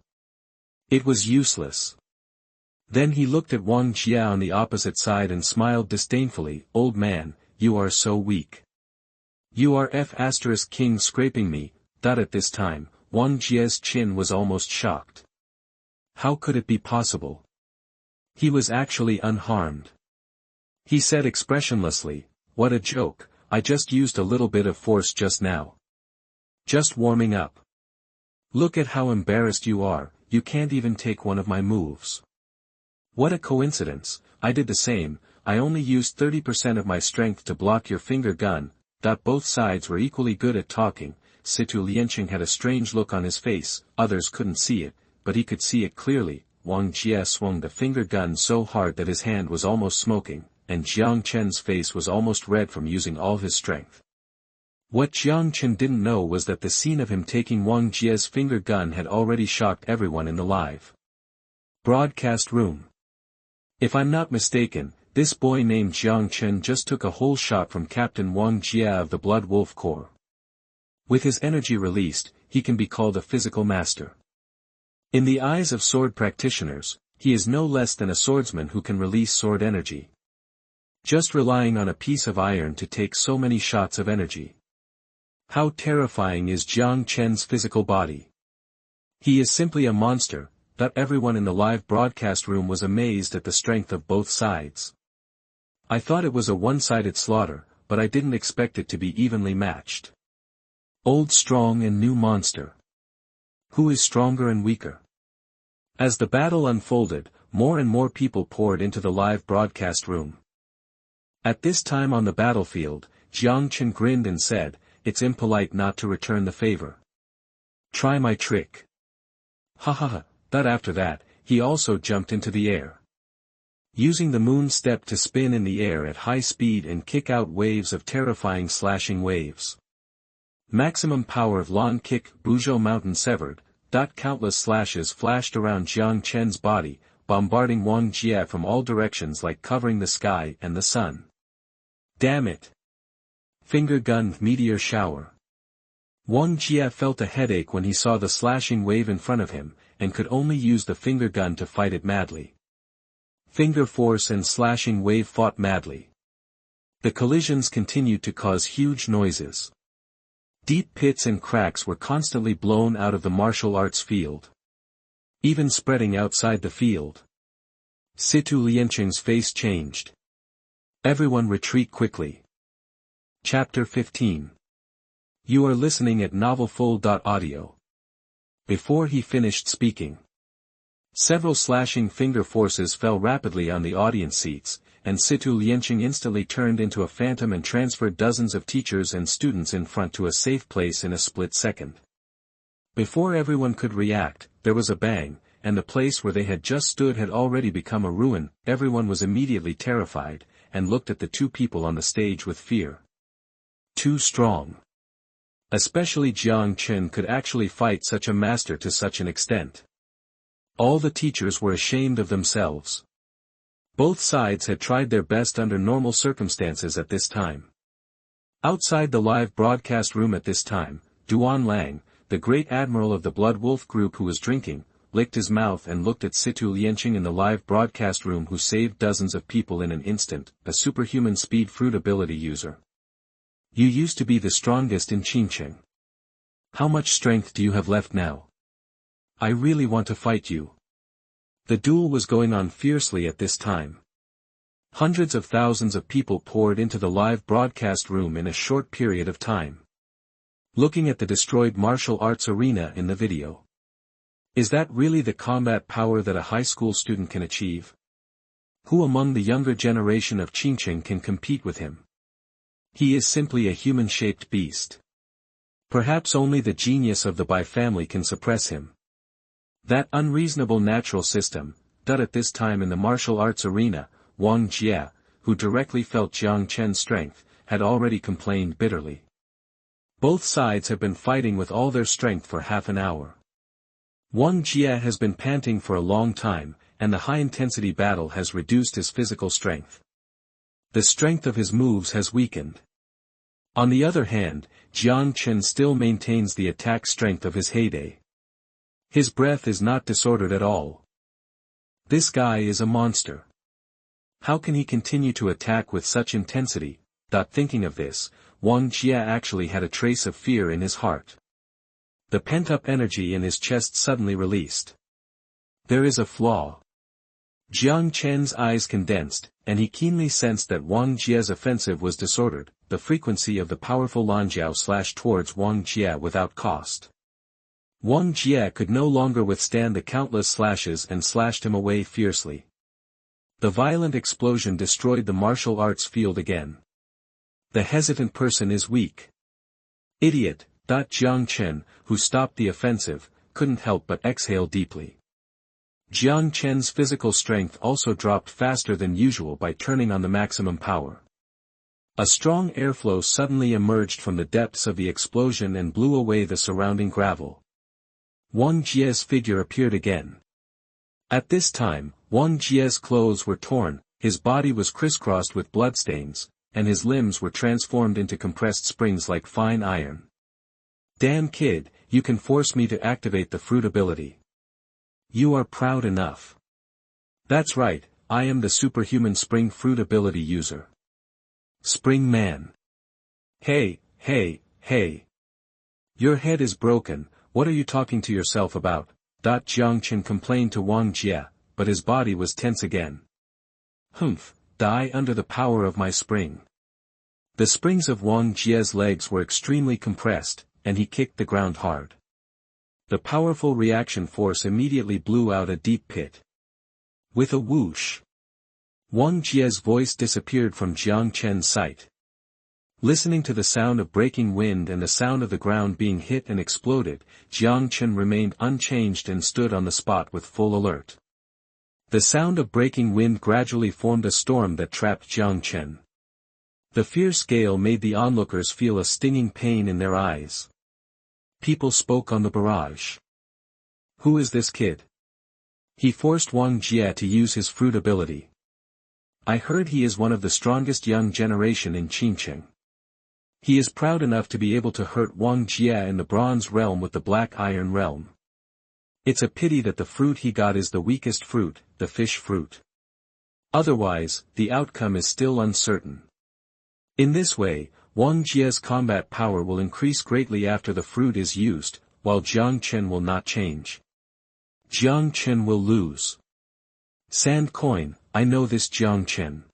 It was useless. Then he looked at Wang Jia on the opposite side and smiled disdainfully. Old man, you are so weak. You are King scraping me. At this time, Wang Jia's chin was almost shocked. How could it be possible? He was actually unharmed. He said expressionlessly, what a joke, I just used a little bit of force just now. Just warming up. Look at how embarrassed you are, you can't even take one of my moves. What a coincidence, I did the same, I only used 30% of my strength to block your finger gun. Both sides were equally good at talking. Lianqing had a strange look on his face, others couldn't see it, but he could see it clearly. Wang Jia swung the finger gun so hard that his hand was almost smoking, and Jiang Chen's face was almost red from using all his strength. What Jiang Chen didn't know was that the scene of him taking Wang Jia's finger gun had already shocked everyone in the live broadcast room. If I'm not mistaken, this boy named Jiang Chen just took a whole shot from Captain Wang Jia of the Blood Wolf Corps. With his energy released, he can be called a physical master. In the eyes of sword practitioners, he is no less than a swordsman who can release sword energy. Just relying on a piece of iron to take so many shots of energy. How terrifying is Jiang Chen's physical body? He is simply a monster. Everyone in the live broadcast room was amazed at the strength of both sides. I thought it was a one-sided slaughter, but I didn't expect it to be evenly matched. Old strong and new monster. Who is stronger and weaker? As the battle unfolded, more and more people poured into the live broadcast room. At this time on the battlefield, Jiang Chen grinned and said, it's impolite not to return the favor. Try my trick. Ha ha ha. After that, he also jumped into the air. Using the moon step to spin in the air at high speed and kick out waves of terrifying slashing waves. Maximum power of lawn kick. Buzhou mountain severed. Countless slashes flashed around Jiang Chen's body, bombarding Wang Jia from all directions like covering the sky and the sun. Damn it! Finger gun meteor shower. Wang Jia felt a headache when he saw the slashing wave in front of him, and could only use the finger gun to fight it madly. Finger force and slashing wave fought madly. The collisions continued to cause huge noises. Deep pits and cracks were constantly blown out of the martial arts field. Even spreading outside the field. Lianqing's face changed. Everyone retreat quickly. Chapter 15. You are listening at novelfull.audio. Before he finished speaking, several slashing finger forces fell rapidly on the audience seats, and Lianqing instantly turned into a phantom and transferred dozens of teachers and students in front to a safe place in a split second. Before everyone could react, there was a bang, and the place where they had just stood had already become a ruin. Everyone was immediately terrified, and looked at the two people on the stage with fear. Too strong. Especially Jiang Chen could actually fight such a master to such an extent. All the teachers were ashamed of themselves. Both sides had tried their best under normal circumstances at this time. Outside the live broadcast room at this time, Duan Lang, the great admiral of the Blood Wolf group who was drinking, licked his mouth and looked at Lianqing in the live broadcast room who saved dozens of people in an instant, a superhuman speed fruit ability user. You used to be the strongest in Qinglong. How much strength do you have left now? I really want to fight you. The duel was going on fiercely at this time. Hundreds of thousands of people poured into the live broadcast room in a short period of time. Looking at the destroyed martial arts arena in the video. Is that really the combat power that a high school student can achieve? Who among the younger generation of Qingchen can compete with him? He is simply a human-shaped beast. Perhaps only the genius of the Bai family can suppress him. That unreasonable natural system, at this time in the martial arts arena, Wang Jie, who directly felt Jiang Chen's strength, had already complained bitterly. Both sides have been fighting with all their strength for half an hour. Wang Jie has been panting for a long time, and the high-intensity battle has reduced his physical strength. The strength of his moves has weakened. On the other hand, Jiang Chen still maintains the attack strength of his heyday. His breath is not disordered at all. This guy is a monster. How can he continue to attack with such intensity? Thinking of this, Wang Jie actually had a trace of fear in his heart. The pent-up energy in his chest suddenly released. There is a flaw. Jiang Chen's eyes condensed, and he keenly sensed that Wang Jie's offensive was disordered. The frequency of the powerful Lanjiao slashed towards Wang Jie without cost. Wang Jie could no longer withstand the countless slashes and slashed him away fiercely. The violent explosion destroyed the martial arts field again. The hesitant person is weak. Idiot. Jiang Chen, who stopped the offensive, couldn't help but exhale deeply. Jiang Chen's physical strength also dropped faster than usual by turning on the maximum power. A strong airflow suddenly emerged from the depths of the explosion and blew away the surrounding gravel. Wang Jie's figure appeared again. At this time, Wang Jie's clothes were torn, his body was crisscrossed with bloodstains, and his limbs were transformed into compressed springs like fine iron. Damn kid, you can force me to activate the fruit ability. You are proud enough. That's right, I am the superhuman spring fruit ability user. Spring man. Hey, hey, hey. Your head is broken, what are you talking to yourself about? Jiang Chen complained to Wang Jie, but his body was tense again. Humph, die under the power of my spring. The springs of Wang Jie's legs were extremely compressed, and he kicked the ground hard. The powerful reaction force immediately blew out a deep pit. With a whoosh, Wang Jie's voice disappeared from Jiang Chen's sight. Listening to the sound of breaking wind and the sound of the ground being hit and exploded, Jiang Chen remained unchanged and stood on the spot with full alert. The sound of breaking wind gradually formed a storm that trapped Jiang Chen. The fierce gale made the onlookers feel a stinging pain in their eyes. People spoke on the barrage. Who is this kid? He forced Wang Jie to use his fruit ability. I heard he is one of the strongest young generation in Qingchen. He is proud enough to be able to hurt Wang Jie in the bronze realm with the black iron realm. It's a pity that the fruit he got is the weakest fruit, the fish fruit. Otherwise, the outcome is still uncertain. In this way, Wang Jie's combat power will increase greatly after the fruit is used, while Jiang Chen will not change. Jiang Chen will lose. Sand coin, I know this Jiang Chen.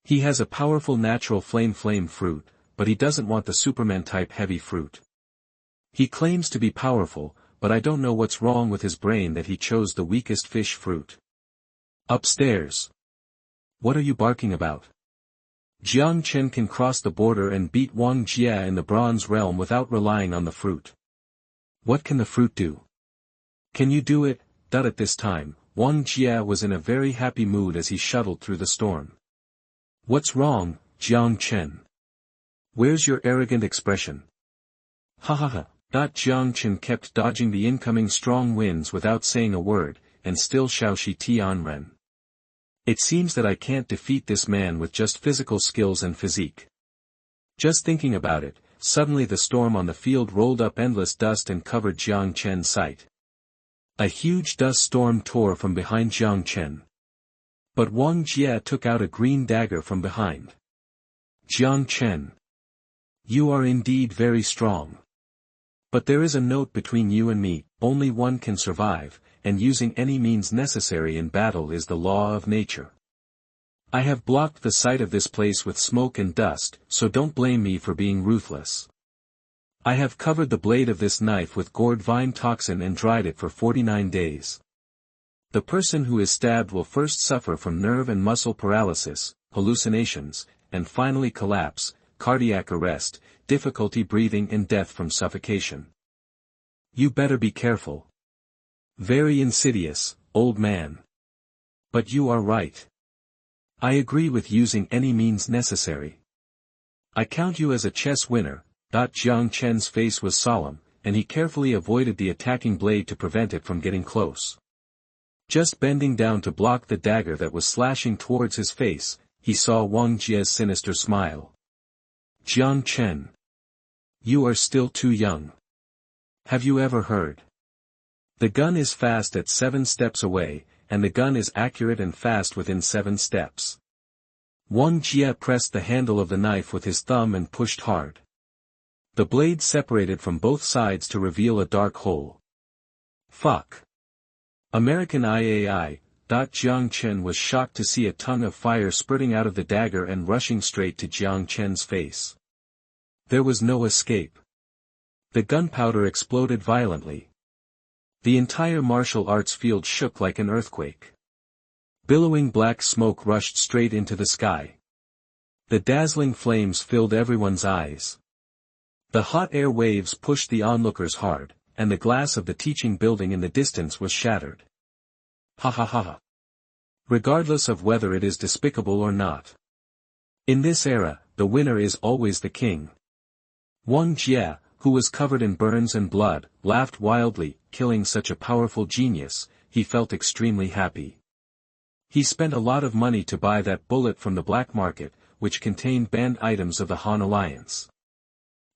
He has a powerful natural flame fruit, but he doesn't want the Superman-type heavy fruit. He claims to be powerful, but I don't know what's wrong with his brain that he chose the weakest fish fruit. Upstairs. What are you barking about? Jiang Chen can cross the border and beat Wang Jie in the bronze realm without relying on the fruit. What can the fruit do? Can you do it? At this time, Wang Jie was in a very happy mood as he shuttled through the storm. What's wrong, Jiang Chen? Where's your arrogant expression? Ha ha ha. Jiang Chen kept dodging the incoming strong winds without saying a word, and still Xiaoshi Tianren. It seems that I can't defeat this man with just physical skills and physique. Just thinking about it, suddenly the storm on the field rolled up endless dust and covered Jiang Chen's sight. A huge dust storm tore from behind Jiang Chen. But Wang Jie took out a green dagger from behind. Jiang Chen. You are indeed very strong. But there is a note between you and me, only one can survive, and using any means necessary in battle is the law of nature. I have blocked the sight of this place with smoke and dust, so don't blame me for being ruthless. I have covered the blade of this knife with gourd vine toxin and dried it for 49 days. The person who is stabbed will first suffer from nerve and muscle paralysis, hallucinations, and finally collapse, cardiac arrest, difficulty breathing and death from suffocation. You better be careful. Very insidious, old man. But you are right. I agree with using any means necessary. I count you as a chess winner. Jiang Chen's face was solemn, and he carefully avoided the attacking blade to prevent it from getting close. Just bending down to block the dagger that was slashing towards his face, he saw Wang Jie's sinister smile. Jiang Chen. You are still too young. Have you ever heard? The gun is fast at 7 steps away, and the gun is accurate and fast within 7 steps. Wang Jie pressed the handle of the knife with his thumb and pushed hard. The blade separated from both sides to reveal a dark hole. Fuck. American IAI. Jiang Chen was shocked to see a tongue of fire spurting out of the dagger and rushing straight to Jiang Chen's face. There was no escape. The gunpowder exploded violently. The entire martial arts field shook like an earthquake. Billowing black smoke rushed straight into the sky. The dazzling flames filled everyone's eyes. The hot air waves pushed the onlookers hard, and the glass of the teaching building in the distance was shattered. Ha ha ha ha. Regardless of whether it is despicable or not. In this era, the winner is always the king. Wang Jie, who was covered in burns and blood, laughed wildly. Killing such a powerful genius, he felt extremely happy. He spent a lot of money to buy that bullet from the black market, which contained banned items of the Han Alliance.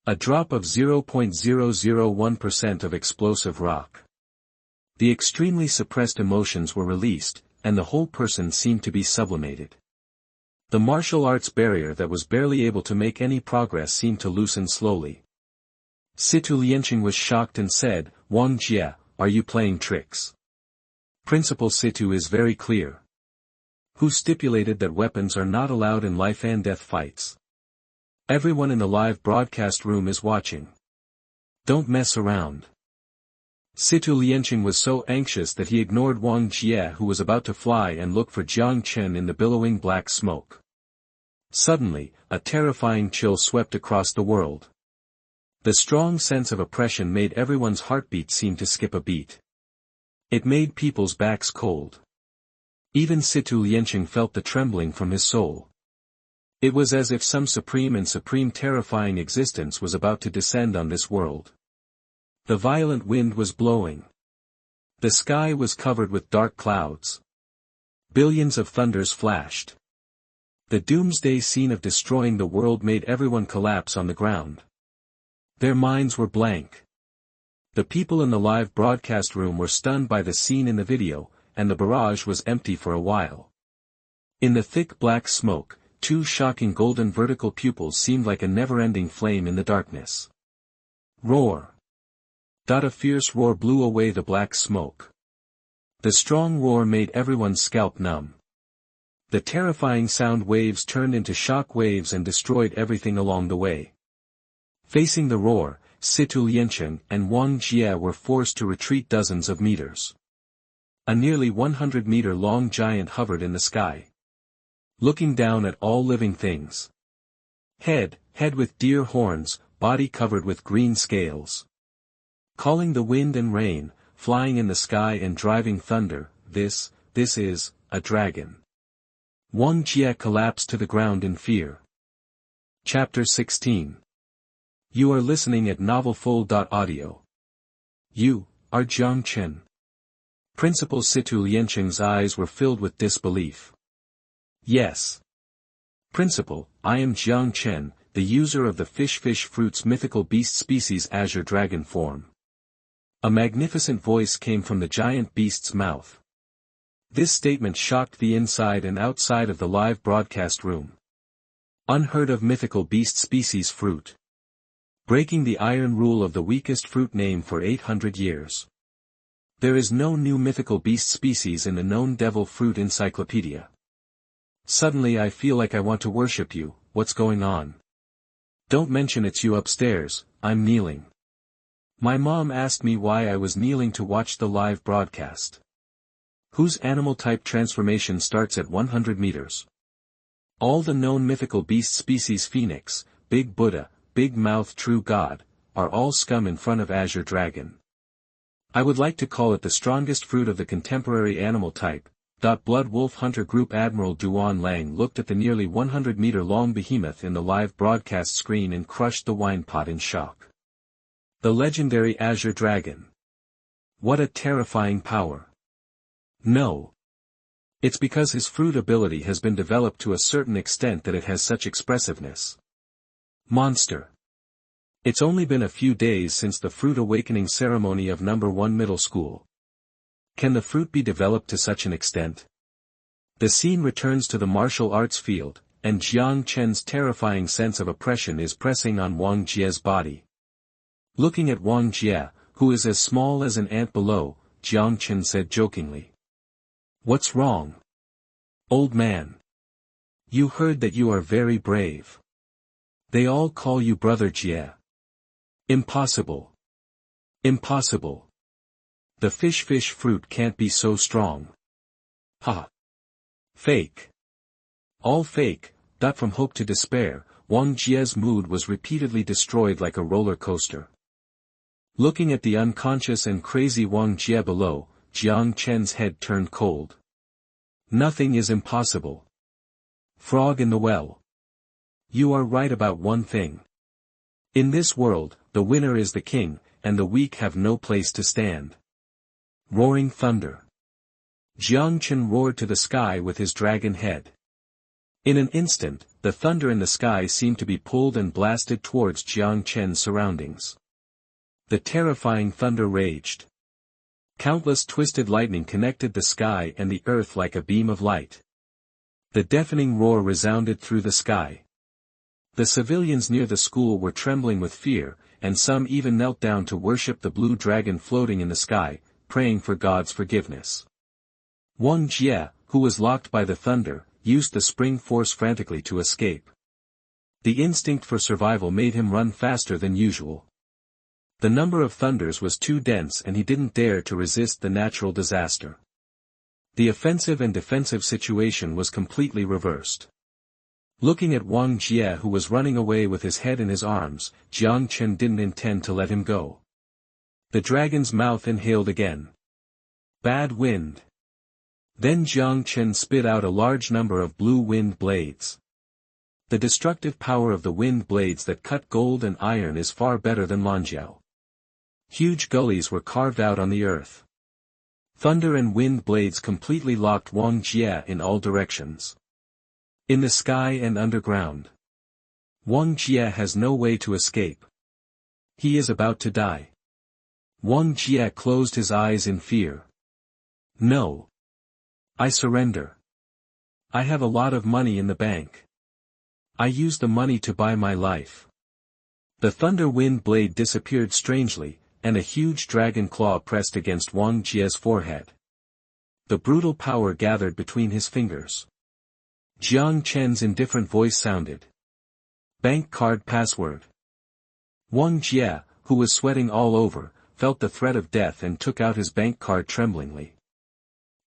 A drop of 0.001% of explosive rock. The extremely suppressed emotions were released, and the whole person seemed to be sublimated. The martial arts barrier that was barely able to make any progress seemed to loosen slowly. Situ Lianqing was shocked and said, Wang Jie, are you playing tricks? Principal Situ is very clear. Who stipulated that weapons are not allowed in life and death fights? Everyone in the live broadcast room is watching. Don't mess around. Situ Lianqing was so anxious that he ignored Wang Jie, who was about to fly and look for Jiang Chen in the billowing black smoke. Suddenly, a terrifying chill swept across the world. The strong sense of oppression made everyone's heartbeat seem to skip a beat. It made people's backs cold. Even Situ Lianqing felt the trembling from his soul. It was as if some supreme terrifying existence was about to descend on this world. The violent wind was blowing. The sky was covered with dark clouds. Billions of thunders flashed. The doomsday scene of destroying the world made everyone collapse on the ground. Their minds were blank. The people in the live broadcast room were stunned by the scene in the video, and the barrage was empty for a while. In the thick black smoke, 2 shocking golden vertical pupils seemed like a never-ending flame in the darkness. Roar! A fierce roar blew away the black smoke. The strong roar made everyone's scalp numb. The terrifying sound waves turned into shock waves and destroyed everything along the way. Facing the roar, Situ Lianqing and Wang Jie were forced to retreat dozens of meters. A nearly 100-meter-long giant hovered in the sky, looking down at all living things. Head with deer horns, body covered with green scales. Calling the wind and rain, flying in the sky and driving thunder, this is a dragon. Wang Jie collapsed to the ground in fear. Chapter 16. You are listening at novelfull.audio. You are Jiang Chen. Principal Situ Lianqing's eyes were filled with disbelief. Yes. Principal, I am Jiang Chen, the user of the fish fruit's mythical beast species azure dragon form. A magnificent voice came from the giant beast's mouth. This statement shocked the inside and outside of the live broadcast room. Unheard of mythical beast species fruit. Breaking the iron rule of the weakest fruit name for 800 years. There is no new mythical beast species in the known devil fruit encyclopedia. Suddenly I feel like I want to worship you. What's going on? Don't mention it's you upstairs, I'm kneeling. My mom asked me why I was kneeling to watch the live broadcast. Whose animal type transformation starts at 100 meters? All the known mythical beast species Phoenix, Big Buddha, Big Mouth True God, are all scum in front of Azure Dragon. I would like to call it the strongest fruit of the contemporary animal type. Blood Wolf Hunter Group Admiral Duan Lang looked at the nearly 100-meter-long behemoth in the live broadcast screen and crushed the wine pot in shock. The legendary Azure Dragon. What a terrifying power. No. It's because his fruit ability has been developed to a certain extent that it has such expressiveness. Monster. It's only been a few days since the fruit awakening ceremony of No. 1 middle school. Can the fruit be developed to such an extent? The scene returns to the martial arts field, and Jiang Chen's terrifying sense of oppression is pressing on Wang Jie's body. Looking at Wang Jie, who is as small as an ant below, Jiang Chen said jokingly. What's wrong? Old man. You heard that you are very brave. They all call you Brother Jie. Impossible. Impossible. The fish fruit can't be so strong. Ha. Fake. All fake. From hope to despair, Wang Jie's mood was repeatedly destroyed like a roller coaster. Looking at the unconscious and crazy Wang Jie below, Jiang Chen's head turned cold. Nothing is impossible. Frog in the well. You are right about one thing. In this world, the winner is the king, and the weak have no place to stand. Roaring thunder. Jiang Chen roared to the sky with his dragon head. In an instant, the thunder in the sky seemed to be pulled and blasted towards Jiang Chen's surroundings. The terrifying thunder raged. Countless twisted lightning connected the sky and the earth like a beam of light. The deafening roar resounded through the sky. The civilians near the school were trembling with fear, and some even knelt down to worship the blue dragon floating in the sky, praying for God's forgiveness. Wang Jie, who was locked by the thunder, used the spring force frantically to escape. The instinct for survival made him run faster than usual. The number of thunders was too dense and he didn't dare to resist the natural disaster. The offensive and defensive situation was completely reversed. Looking at Wang Jie who was running away with his head in his arms, Jiang Chen didn't intend to let him go. The dragon's mouth inhaled again. Bad wind. Then Jiang Chen spit out a large number of blue wind blades. The destructive power of the wind blades that cut gold and iron is far better than Lanjiao. Huge gullies were carved out on the earth. Thunder and wind blades completely locked Wang Jie in all directions. In the sky and underground. Wang Jie has no way to escape. He is about to die. Wang Jie closed his eyes in fear. No. I surrender. I have a lot of money in the bank. I use the money to buy my life. The thunder wind blade disappeared strangely, and a huge dragon claw pressed against Wang Jie's forehead. The brutal power gathered between his fingers. Jiang Chen's indifferent voice sounded. Bank card password. Wang Jie, who was sweating all over, felt the threat of death and took out his bank card tremblingly.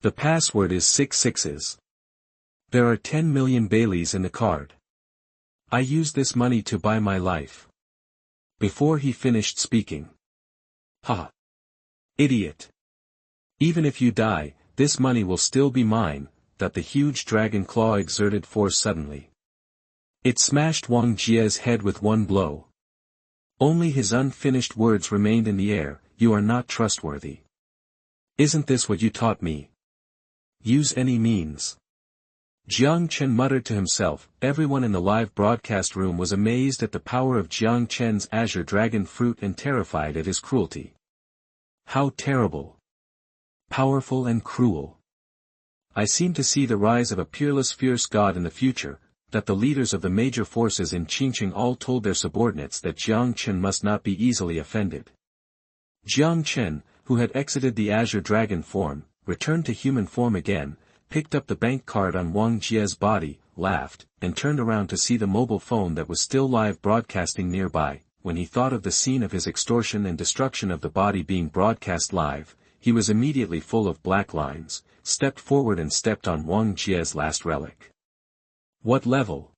The password is 6 sixes. There are 10 million Baileys in the card. I use this money to buy my life. Before he finished speaking. Ha! Idiot! Even if you die, this money will still be mine. That the huge dragon claw exerted force suddenly. It smashed Wang Jie's head with one blow. Only his unfinished words remained in the air, you are not trustworthy. Isn't this what you taught me? Use any means. Jiang Chen muttered to himself. Everyone in the live broadcast room was amazed at the power of Jiang Chen's azure dragon fruit and terrified at his cruelty. How terrible! Powerful and cruel. I seem to see the rise of a peerless fierce god in the future, that the leaders of the major forces in Qinglong all told their subordinates that Jiang Chen must not be easily offended. Jiang Chen, who had exited the azure dragon form, returned to human form again, picked up the bank card on Wang Jie's body, laughed, and turned around to see the mobile phone that was still live broadcasting nearby. When he thought of the scene of his extortion and destruction of the body being broadcast live, he was immediately full of black lines, stepped forward and stepped on Wang Jie's last relic. What level?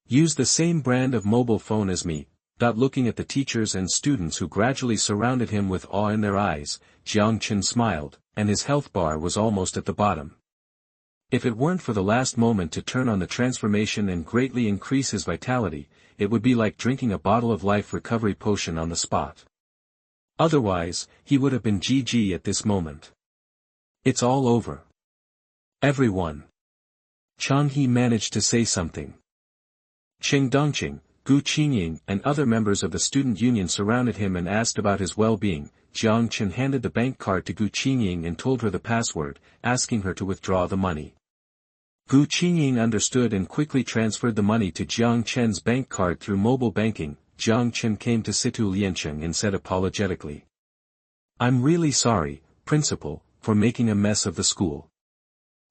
Use the same brand of mobile phone as me. Looking at the teachers and students who gradually surrounded him with awe in their eyes, Jiang Chen smiled, and his health bar was almost at the bottom. If it weren't for the last moment to turn on the transformation and greatly increase his vitality, it would be like drinking a bottle of life recovery potion on the spot. Otherwise, he would have been GG at this moment. It's all over. Everyone. Chang He managed to say something. Cheng Dongqing, Gu Qingying and other members of the student union surrounded him and asked about his well-being. Jiang Chen handed the bank card to Gu Qingying and told her the password, asking her to withdraw the money. Gu Qingying understood and quickly transferred the money to Jiang Chen's bank card through mobile banking. Jiang Chen came to Situ Liancheng and said apologetically, "I'm really sorry, Principal, for making a mess of the school.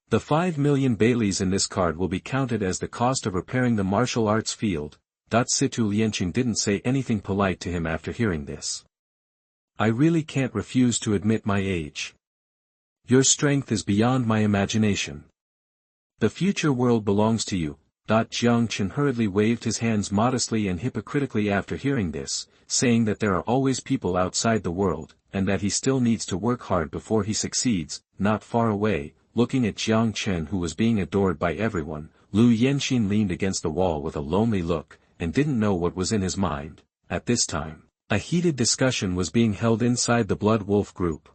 The 5 million baileys in this card will be counted as the cost of repairing the martial arts field." Situ Liancheng didn't say anything polite to him after hearing this. "I really can't refuse to admit my age. Your strength is beyond my imagination. The future world belongs to you." Jiang Chen hurriedly waved his hands modestly and hypocritically after hearing this, saying that there are always people outside the world, and that he still needs to work hard before he succeeds. Not far away, looking at Jiang Chen who was being adored by everyone, Lu Yenxin leaned against the wall with a lonely look, and didn't know what was in his mind. At this time, a heated discussion was being held inside the Blood Wolf group.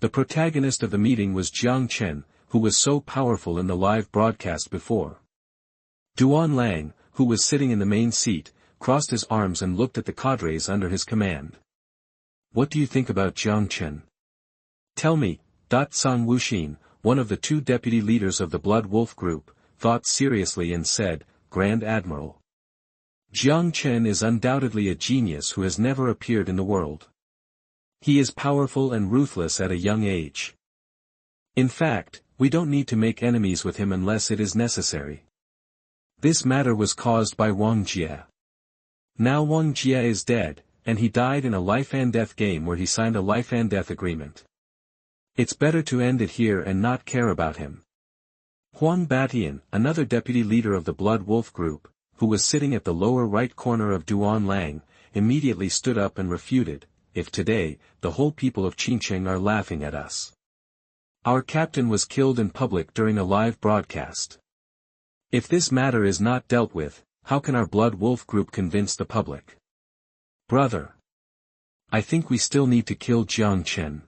The protagonist of the meeting was Jiang Chen, who was so powerful in the live broadcast before. Duan Lang, who was sitting in the main seat, crossed his arms and looked at the cadres under his command. "What do you think about Jiang Chen? Tell me." Sang Wuxin, one of the 2 deputy leaders of the Blood Wolf group, thought seriously and said, "Grand Admiral, Jiang Chen is undoubtedly a genius who has never appeared in the world. He is powerful and ruthless at a young age. In fact, we don't need to make enemies with him unless it is necessary. This matter was caused by Wang Jie. Now Wang Jie is dead, and he died in a life-and-death game where he signed a life-and-death agreement. It's better to end it here and not care about him." Huang Batian, another deputy leader of the Blood Wolf group, who was sitting at the lower right corner of Duan Lang, immediately stood up and refuted, "If today, the whole people of Qincheng are laughing at us. Our captain was killed in public during a live broadcast. If this matter is not dealt with, how can our Blood Wolf group convince the public? Brother, I think we still need to kill Jiang Chen.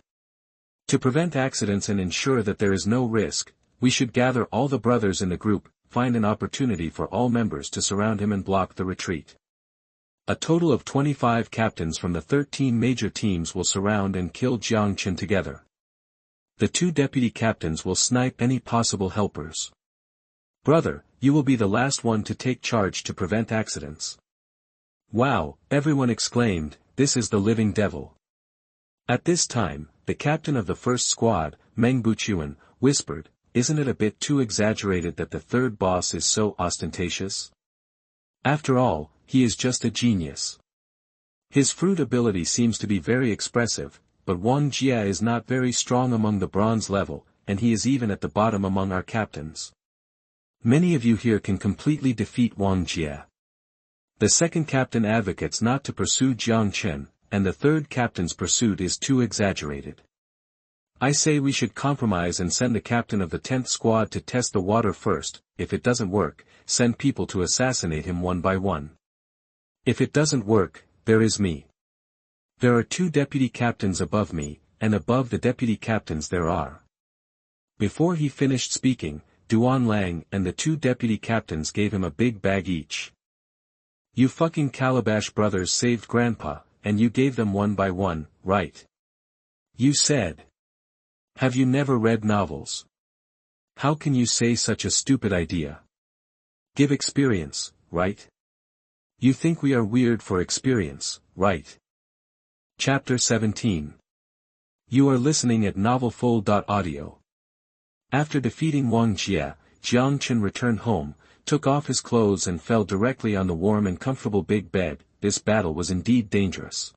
To prevent accidents and ensure that there is no risk, we should gather all the brothers in the group, find an opportunity for all members to surround him and block the retreat. A total of 25 captains from the 13 major teams will surround and kill Jiang Chen together. The 2 deputy captains will snipe any possible helpers. Brother, you will be the last one to take charge to prevent accidents." "Wow," everyone exclaimed, "this is the living devil." At this time, the captain of the first squad, Meng Buchuan, whispered, "Isn't it a bit too exaggerated that the third boss is so ostentatious? After all, he is just a genius. His fruit ability seems to be very expressive, but Wang Jie is not very strong among the bronze level, and he is even at the bottom among our captains. Many of you here can completely defeat Wang Jie. The second captain advocates not to pursue Jiang Chen, and the third captain's pursuit is too exaggerated. I say we should compromise and send the captain of the 10th squad to test the water first. If it doesn't work, send people to assassinate him one by one. If it doesn't work, there is me. There are 2 deputy captains above me, and above the deputy captains there are." Before he finished speaking, Duan Lang and the 2 deputy captains gave him a big bag each. "You fucking Calabash brothers saved Grandpa, and you gave them one by one, right? You said. Have you never read novels? How can you say such a stupid idea? Give experience, right? You think we are weird for experience, right?" Chapter 17. You are listening at novelfull.audio. After defeating Wang Jie, Jiang Chen returned home, took off his clothes and fell directly on the warm and comfortable big bed. This battle was indeed dangerous.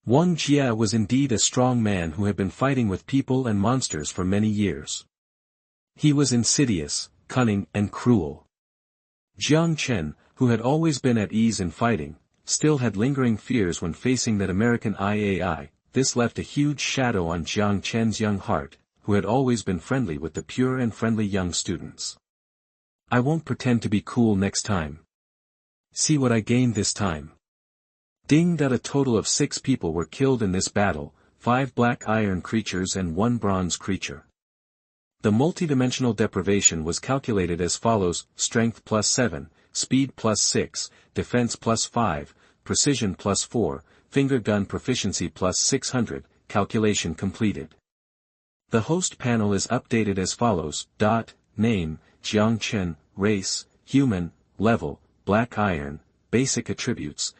Wang Jie was indeed a strong man who had been fighting with people and monsters for many years. He was insidious, cunning and cruel. Jiang Chen, who had always been at ease in fighting, still had lingering fears when facing that American IAI. This left a huge shadow on Jiang Chen's young heart, who had always been friendly with the pure and friendly young students. I won't pretend to be cool next time. See what I gained this time. Ding! A total of 6 people were killed in this battle, 5 black iron creatures and 1 bronze creature. The multidimensional deprivation was calculated as follows: strength plus 7, speed plus 6, defense plus 5, precision plus 4, finger gun proficiency plus 600, calculation completed. The host panel is updated as follows: name, Jiang Chen, race, human, level, black iron, basic attributes,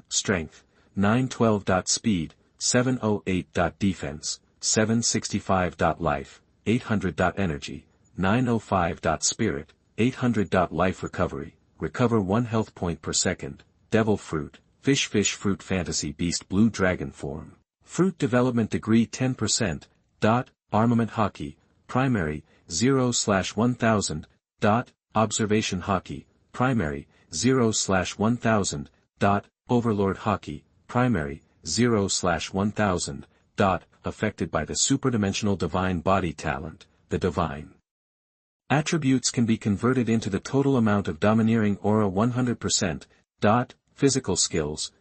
strength, 912. Speed, 708. Defense, 765. Life, 800. Energy, 905. Spirit, 800. Life recovery, recover 1 health point per second, devil fruit, fish fruit fantasy beast blue dragon form, fruit development degree 10%, armament hockey, primary, 0/1000, observation hockey, primary, 0/1000, overlord hockey, primary, 0/1000, affected by the superdimensional divine body talent, the divine. Attributes can be converted into the total amount of domineering aura 100%, physical skills,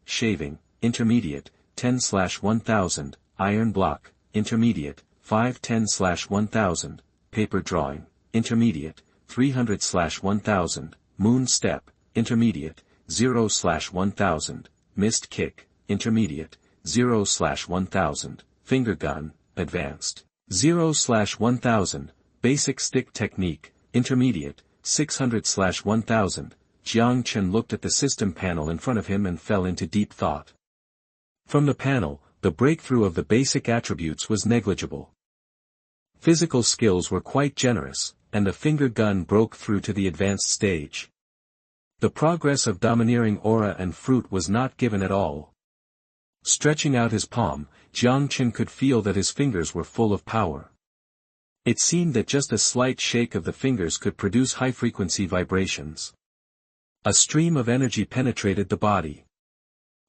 shaving, intermediate, 10/1000, iron block, intermediate, 510/1000, paper drawing, intermediate, 300/1000, moon step, intermediate, 0/1000, mist kick, intermediate, 0/1000, finger gun, advanced, 0/1000, basic stick technique, intermediate, 600/1000. Jiang Chen looked at the system panel in front of him and fell into deep thought. From the panel, the breakthrough of the basic attributes was negligible. Physical skills were quite generous, and the finger gun broke through to the advanced stage. The progress of domineering aura and fruit was not given at all. Stretching out his palm, Jiang Chen could feel that his fingers were full of power. It seemed that just a slight shake of the fingers could produce high-frequency vibrations. A stream of energy penetrated the body.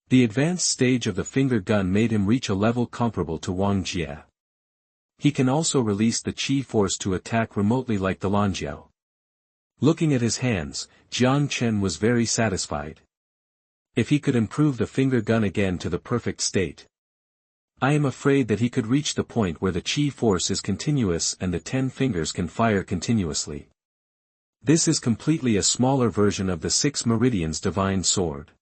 The advanced stage of the finger gun made him reach a level comparable to Wang Jie. He can also release the chi force to attack remotely like the Lanjiao. Looking at his hands, Jiang Chen was very satisfied. If he could improve the finger gun again to the perfect state, I am afraid that he could reach the point where the chi force is continuous and the 10 fingers can fire continuously. This is completely a smaller version of the 6 meridians divine sword.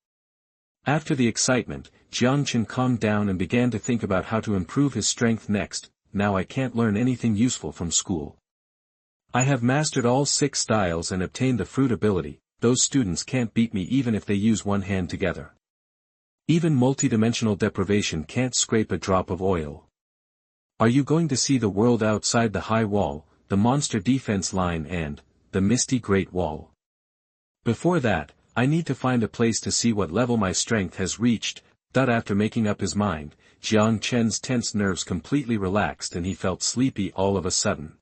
After the excitement, Jiang Chen calmed down and began to think about how to improve his strength next. Now I can't learn anything useful from school. I have mastered all 6 styles and obtained the fruit ability. Those students can't beat me even if they use one hand together. Even multidimensional deprivation can't scrape a drop of oil. Are you going to see the world outside the high wall, the monster defense line and the misty great wall? Before that, I need to find a place to see what level my strength has reached. After making up his mind, Jiang Chen's tense nerves completely relaxed and he felt sleepy all of a sudden.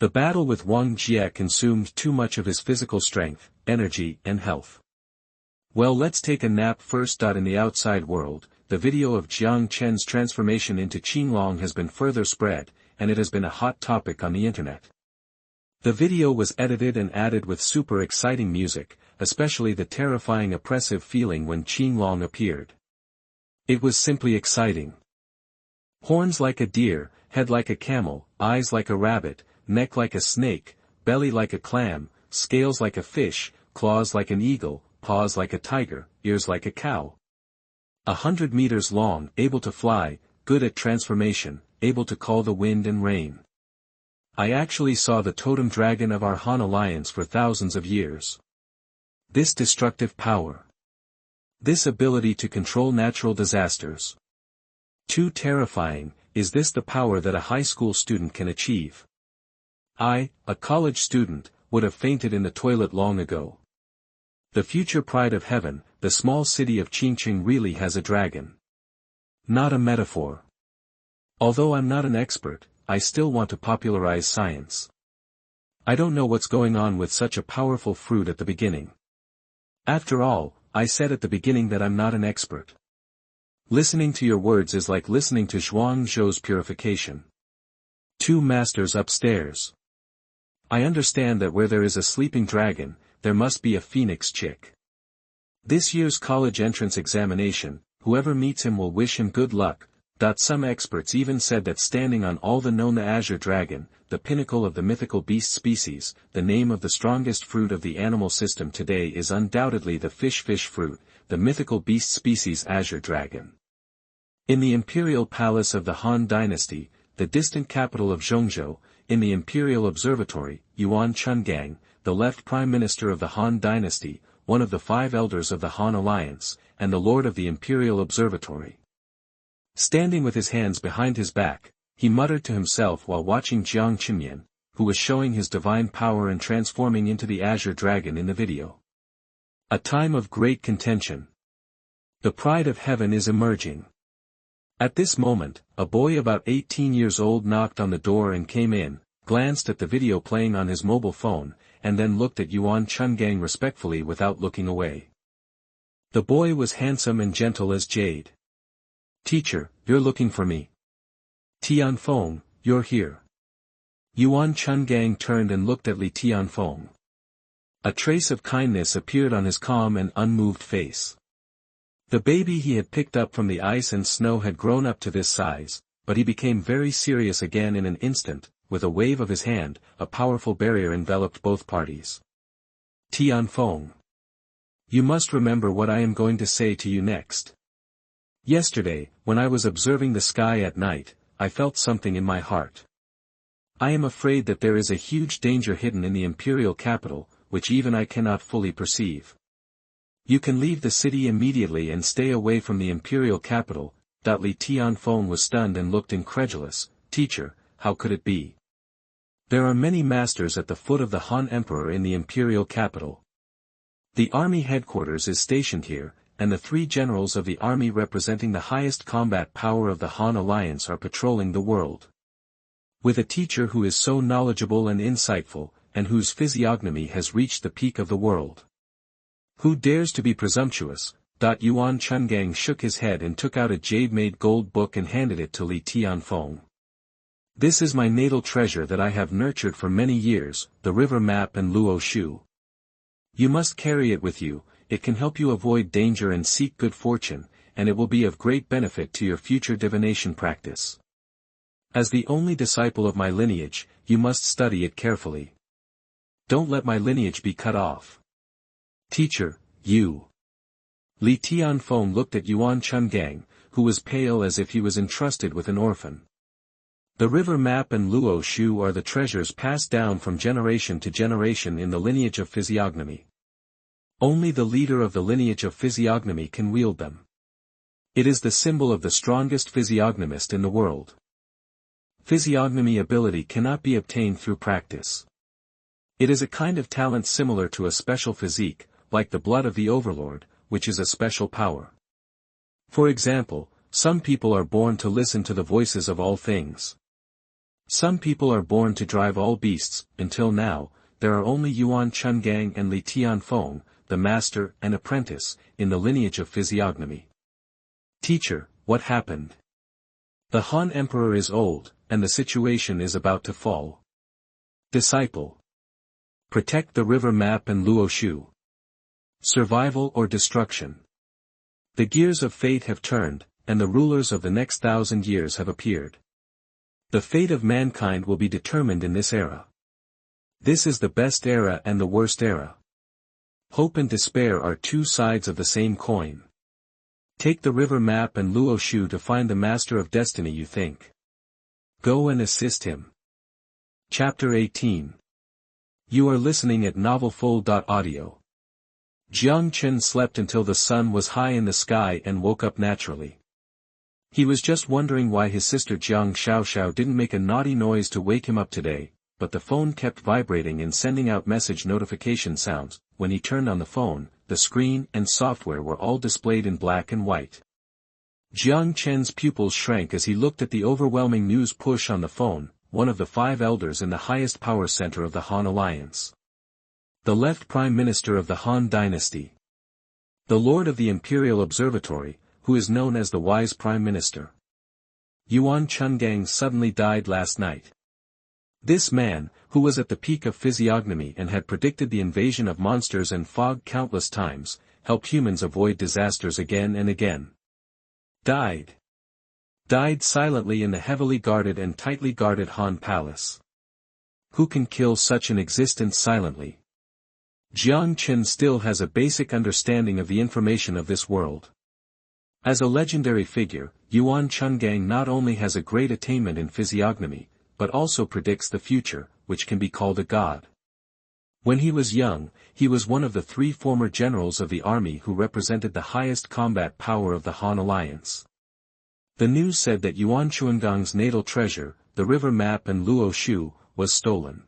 The battle with Wang Jie consumed too much of his physical strength, energy and health. Well, let's take a nap first. In the outside world, the video of Jiang Chen's transformation into Qinglong has been further spread, and it has been a hot topic on the internet. The video was edited and added with super exciting music, especially the terrifying oppressive feeling when Qinglong appeared. It was simply exciting. Horns like a deer, head like a camel, eyes like a rabbit, neck like a snake, belly like a clam, scales like a fish, claws like an eagle, paws like a tiger, ears like a cow. 100 meters long, able to fly, good at transformation, able to call the wind and rain. I actually saw the totem dragon of our Han Alliance for thousands of years. This destructive power. This ability to control natural disasters. Too terrifying. Is this the power that a high school student can achieve? I, a college student, would have fainted in the toilet long ago. The future pride of heaven, the small city of Qinglong really has a dragon. Not a metaphor. Although I'm not an expert, I still want to popularize science. I don't know what's going on with such a powerful fruit at the beginning. After all, I said at the beginning that I'm not an expert. Listening to your words is like listening to Zhuang Zhou's purification. Two masters upstairs. I understand that where there is a sleeping dragon, there must be a phoenix chick. This year's college entrance examination, whoever meets him will wish him good luck. Some experts even said that standing on all the known the azure dragon, the pinnacle of the mythical beast species, the name of the strongest fruit of the animal system today is undoubtedly the fish fruit, the mythical beast species azure dragon. In the imperial palace of the Han dynasty, the distant capital of Zhongzhou, in the imperial observatory, Yuan Chungang, the left prime minister of the Han dynasty, one of the 5 elders of the Han alliance, and the lord of the imperial observatory. Standing with his hands behind his back, he muttered to himself while watching Jiang Chen, who was showing his divine power and transforming into the azure dragon in the video. A time of great contention. The pride of heaven is emerging. At this moment, a boy about 18 years old knocked on the door and came in, glanced at the video playing on his mobile phone, and then looked at Yuan Chungang respectfully without looking away. The boy was handsome and gentle as jade. "Teacher, you're looking for me." "Tianfeng, you're here." Yuan Chungang turned and looked at Li Tianfeng. A trace of kindness appeared on his calm and unmoved face. The baby he had picked up from the ice and snow had grown up to this size, but he became very serious again in an instant. With a wave of his hand, a powerful barrier enveloped both parties. "Tianfeng. You must remember what I am going to say to you next. Yesterday, when I was observing the sky at night, I felt something in my heart. I am afraid that there is a huge danger hidden in the imperial capital, which even I cannot fully perceive. You can leave the city immediately and stay away from the imperial capital." Li Tianfeng was stunned and looked incredulous. "Teacher, how could it be? There are many masters at the foot of the Han Emperor in the imperial capital. The army headquarters is stationed here, and the 3 generals of the army representing the highest combat power of the Han alliance are patrolling the world. With a teacher who is so knowledgeable and insightful, and whose physiognomy has reached the peak of the world. Who dares to be presumptuous?" Yuan Chungang shook his head and took out a jade-made gold book and handed it to Li Tianfeng. "This is my natal treasure that I have nurtured for many years, the river map and Luo Shu. You must carry it with you. It can help you avoid danger and seek good fortune, and it will be of great benefit to your future divination practice. As the only disciple of my lineage, you must study it carefully. Don't let my lineage be cut off." "Teacher, you." Li Tianfeng looked at Yuan Chungang, who was pale as if he was entrusted with an orphan. The river map and Luo Shu are the treasures passed down from generation to generation in the lineage of physiognomy. Only the leader of the lineage of physiognomy can wield them. It is the symbol of the strongest physiognomist in the world. Physiognomy ability cannot be obtained through practice. It is a kind of talent similar to a special physique, like the blood of the overlord, which is a special power. For example, some people are born to listen to the voices of all things. Some people are born to drive all beasts. Until now, there are only Yuan Chungang and Li Tianfeng, the master and apprentice, in the lineage of physiognomy. "Teacher, what happened? The Han Emperor is old, and the situation is about to fall. Disciple. Protect the river map and Luo Shu. Survival or destruction. The gears of fate have turned, and the rulers of the next 1,000 years have appeared. The fate of mankind will be determined in this era. This is the best era and the worst era. Hope and despair are 2 sides of the same coin. Take the river map and Luo Shu to find the master of destiny you think. Go and assist him." Chapter 18. You are listening at novelfull.audio. Jiang Chen slept until the sun was high in the sky and woke up naturally. He was just wondering why his sister Jiang Xiaoxiao didn't make a naughty noise to wake him up today, but the phone kept vibrating and sending out message notification sounds. When he turned on the phone, the screen and software were all displayed in black and white. Jiang Chen's pupils shrank as he looked at the overwhelming news push on the phone, one of the 5 elders in the highest power center of the Han Alliance. The left Prime Minister of the Han Dynasty. The Lord of the Imperial Observatory, who is known as the Wise Prime Minister. Yuan Chungang suddenly died last night. This man, who was at the peak of physiognomy and had predicted the invasion of monsters and fog countless times, helped humans avoid disasters again and again. Died. Died silently in the heavily guarded and tightly guarded Han Palace. Who can kill such an existence silently? Jiang Chen still has a basic understanding of the information of this world. As a legendary figure, Yuan Chungang not only has a great attainment in physiognomy, but also predicts the future, which can be called a god. When he was young, he was one of the 3 former generals of the army who represented the highest combat power of the Han Alliance. The news said that Yuan Chungang's natal treasure, the river map and Luo Shu, was stolen.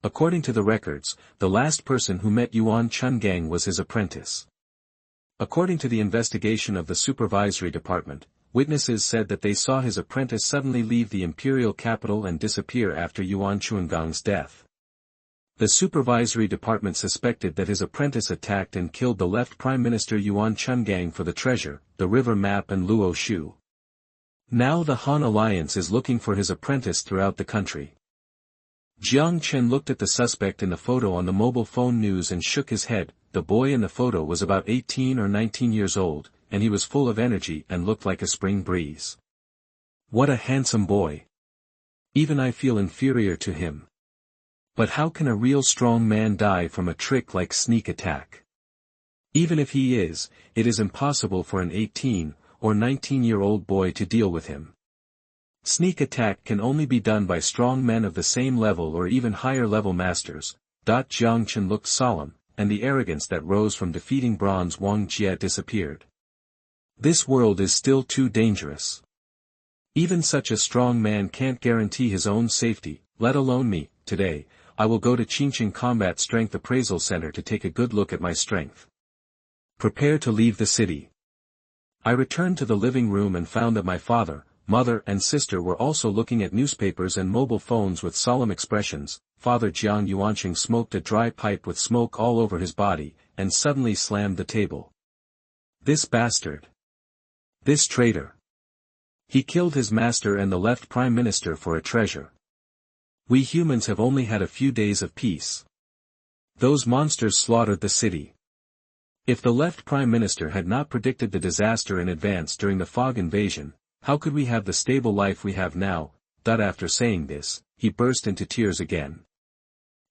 According to the records, the last person who met Yuan Chungang was his apprentice. According to the investigation of the supervisory department, witnesses said that they saw his apprentice suddenly leave the imperial capital and disappear after Yuan Chungang's death. The supervisory department suspected that his apprentice attacked and killed the left Prime Minister Yuan Chungang for the treasure, the river map and Luo Shu. Now the Han Alliance is looking for his apprentice throughout the country. Jiang Chen looked at the suspect in the photo on the mobile phone news and shook his head. The boy in the photo was about 18 or 19 years old, and he was full of energy and looked like a spring breeze. What a handsome boy. Even I feel inferior to him. But how can a real strong man die from a trick like sneak attack? Even if he is, it is impossible for an 18 or 19-year-old boy to deal with him. Sneak attack can only be done by strong men of the same level or even higher level masters. Jiang Chen looked solemn, and the arrogance that rose from defeating Bronze Wang Jie disappeared. This world is still too dangerous. Even such a strong man can't guarantee his own safety, let alone me. Today, I will go to Qinglong Combat Strength Appraisal Center to take a good look at my strength. Prepare to leave the city. I returned to the living room and found that my father, mother and sister were also looking at newspapers and mobile phones with solemn expressions. Father Jiang Yuanqing smoked a dry pipe with smoke all over his body, and suddenly slammed the table. This bastard. This traitor. He killed his master and the left Prime Minister for a treasure. We humans have only had a few days of peace. Those monsters slaughtered the city. If the left Prime Minister had not predicted the disaster in advance during the fog invasion, how could we have the stable life we have now? After saying this, he burst into tears again.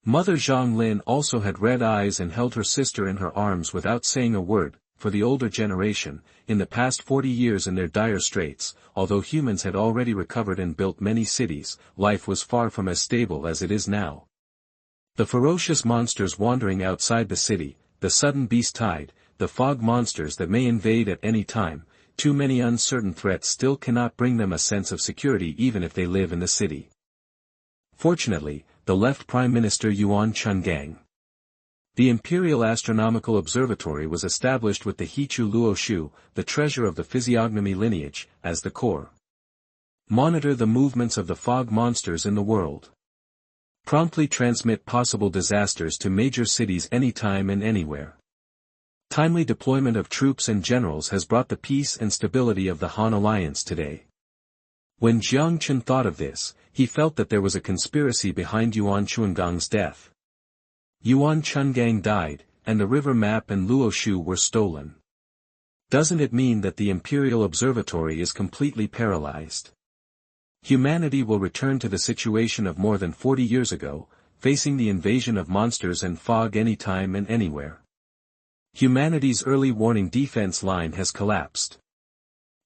Mother Zhang Lin also had red eyes and held her sister in her arms without saying a word. For the older generation, in the past 40 years in their dire straits, although humans had already recovered and built many cities, life was far from as stable as it is now. The ferocious monsters wandering outside the city, the sudden beast tide, the fog monsters that may invade at any time, too many uncertain threats still cannot bring them a sense of security even if they live in the city. Fortunately, the left Prime Minister Yuan Chungang. The Imperial Astronomical Observatory was established with the Hichu Luo Shu, the treasure of the physiognomy lineage, as the core. Monitor the movements of the fog monsters in the world. Promptly transmit possible disasters to major cities anytime and anywhere. Timely deployment of troops and generals has brought the peace and stability of the Han Alliance today. When Jiang Chen thought of this, he felt that there was a conspiracy behind Yuan Chungang's death. Yuan Chungang died, and the river map and Luo Shu were stolen. Doesn't it mean that the Imperial Observatory is completely paralyzed? Humanity will return to the situation of more than 40 years ago, facing the invasion of monsters and fog anytime and anywhere. Humanity's early warning defense line has collapsed.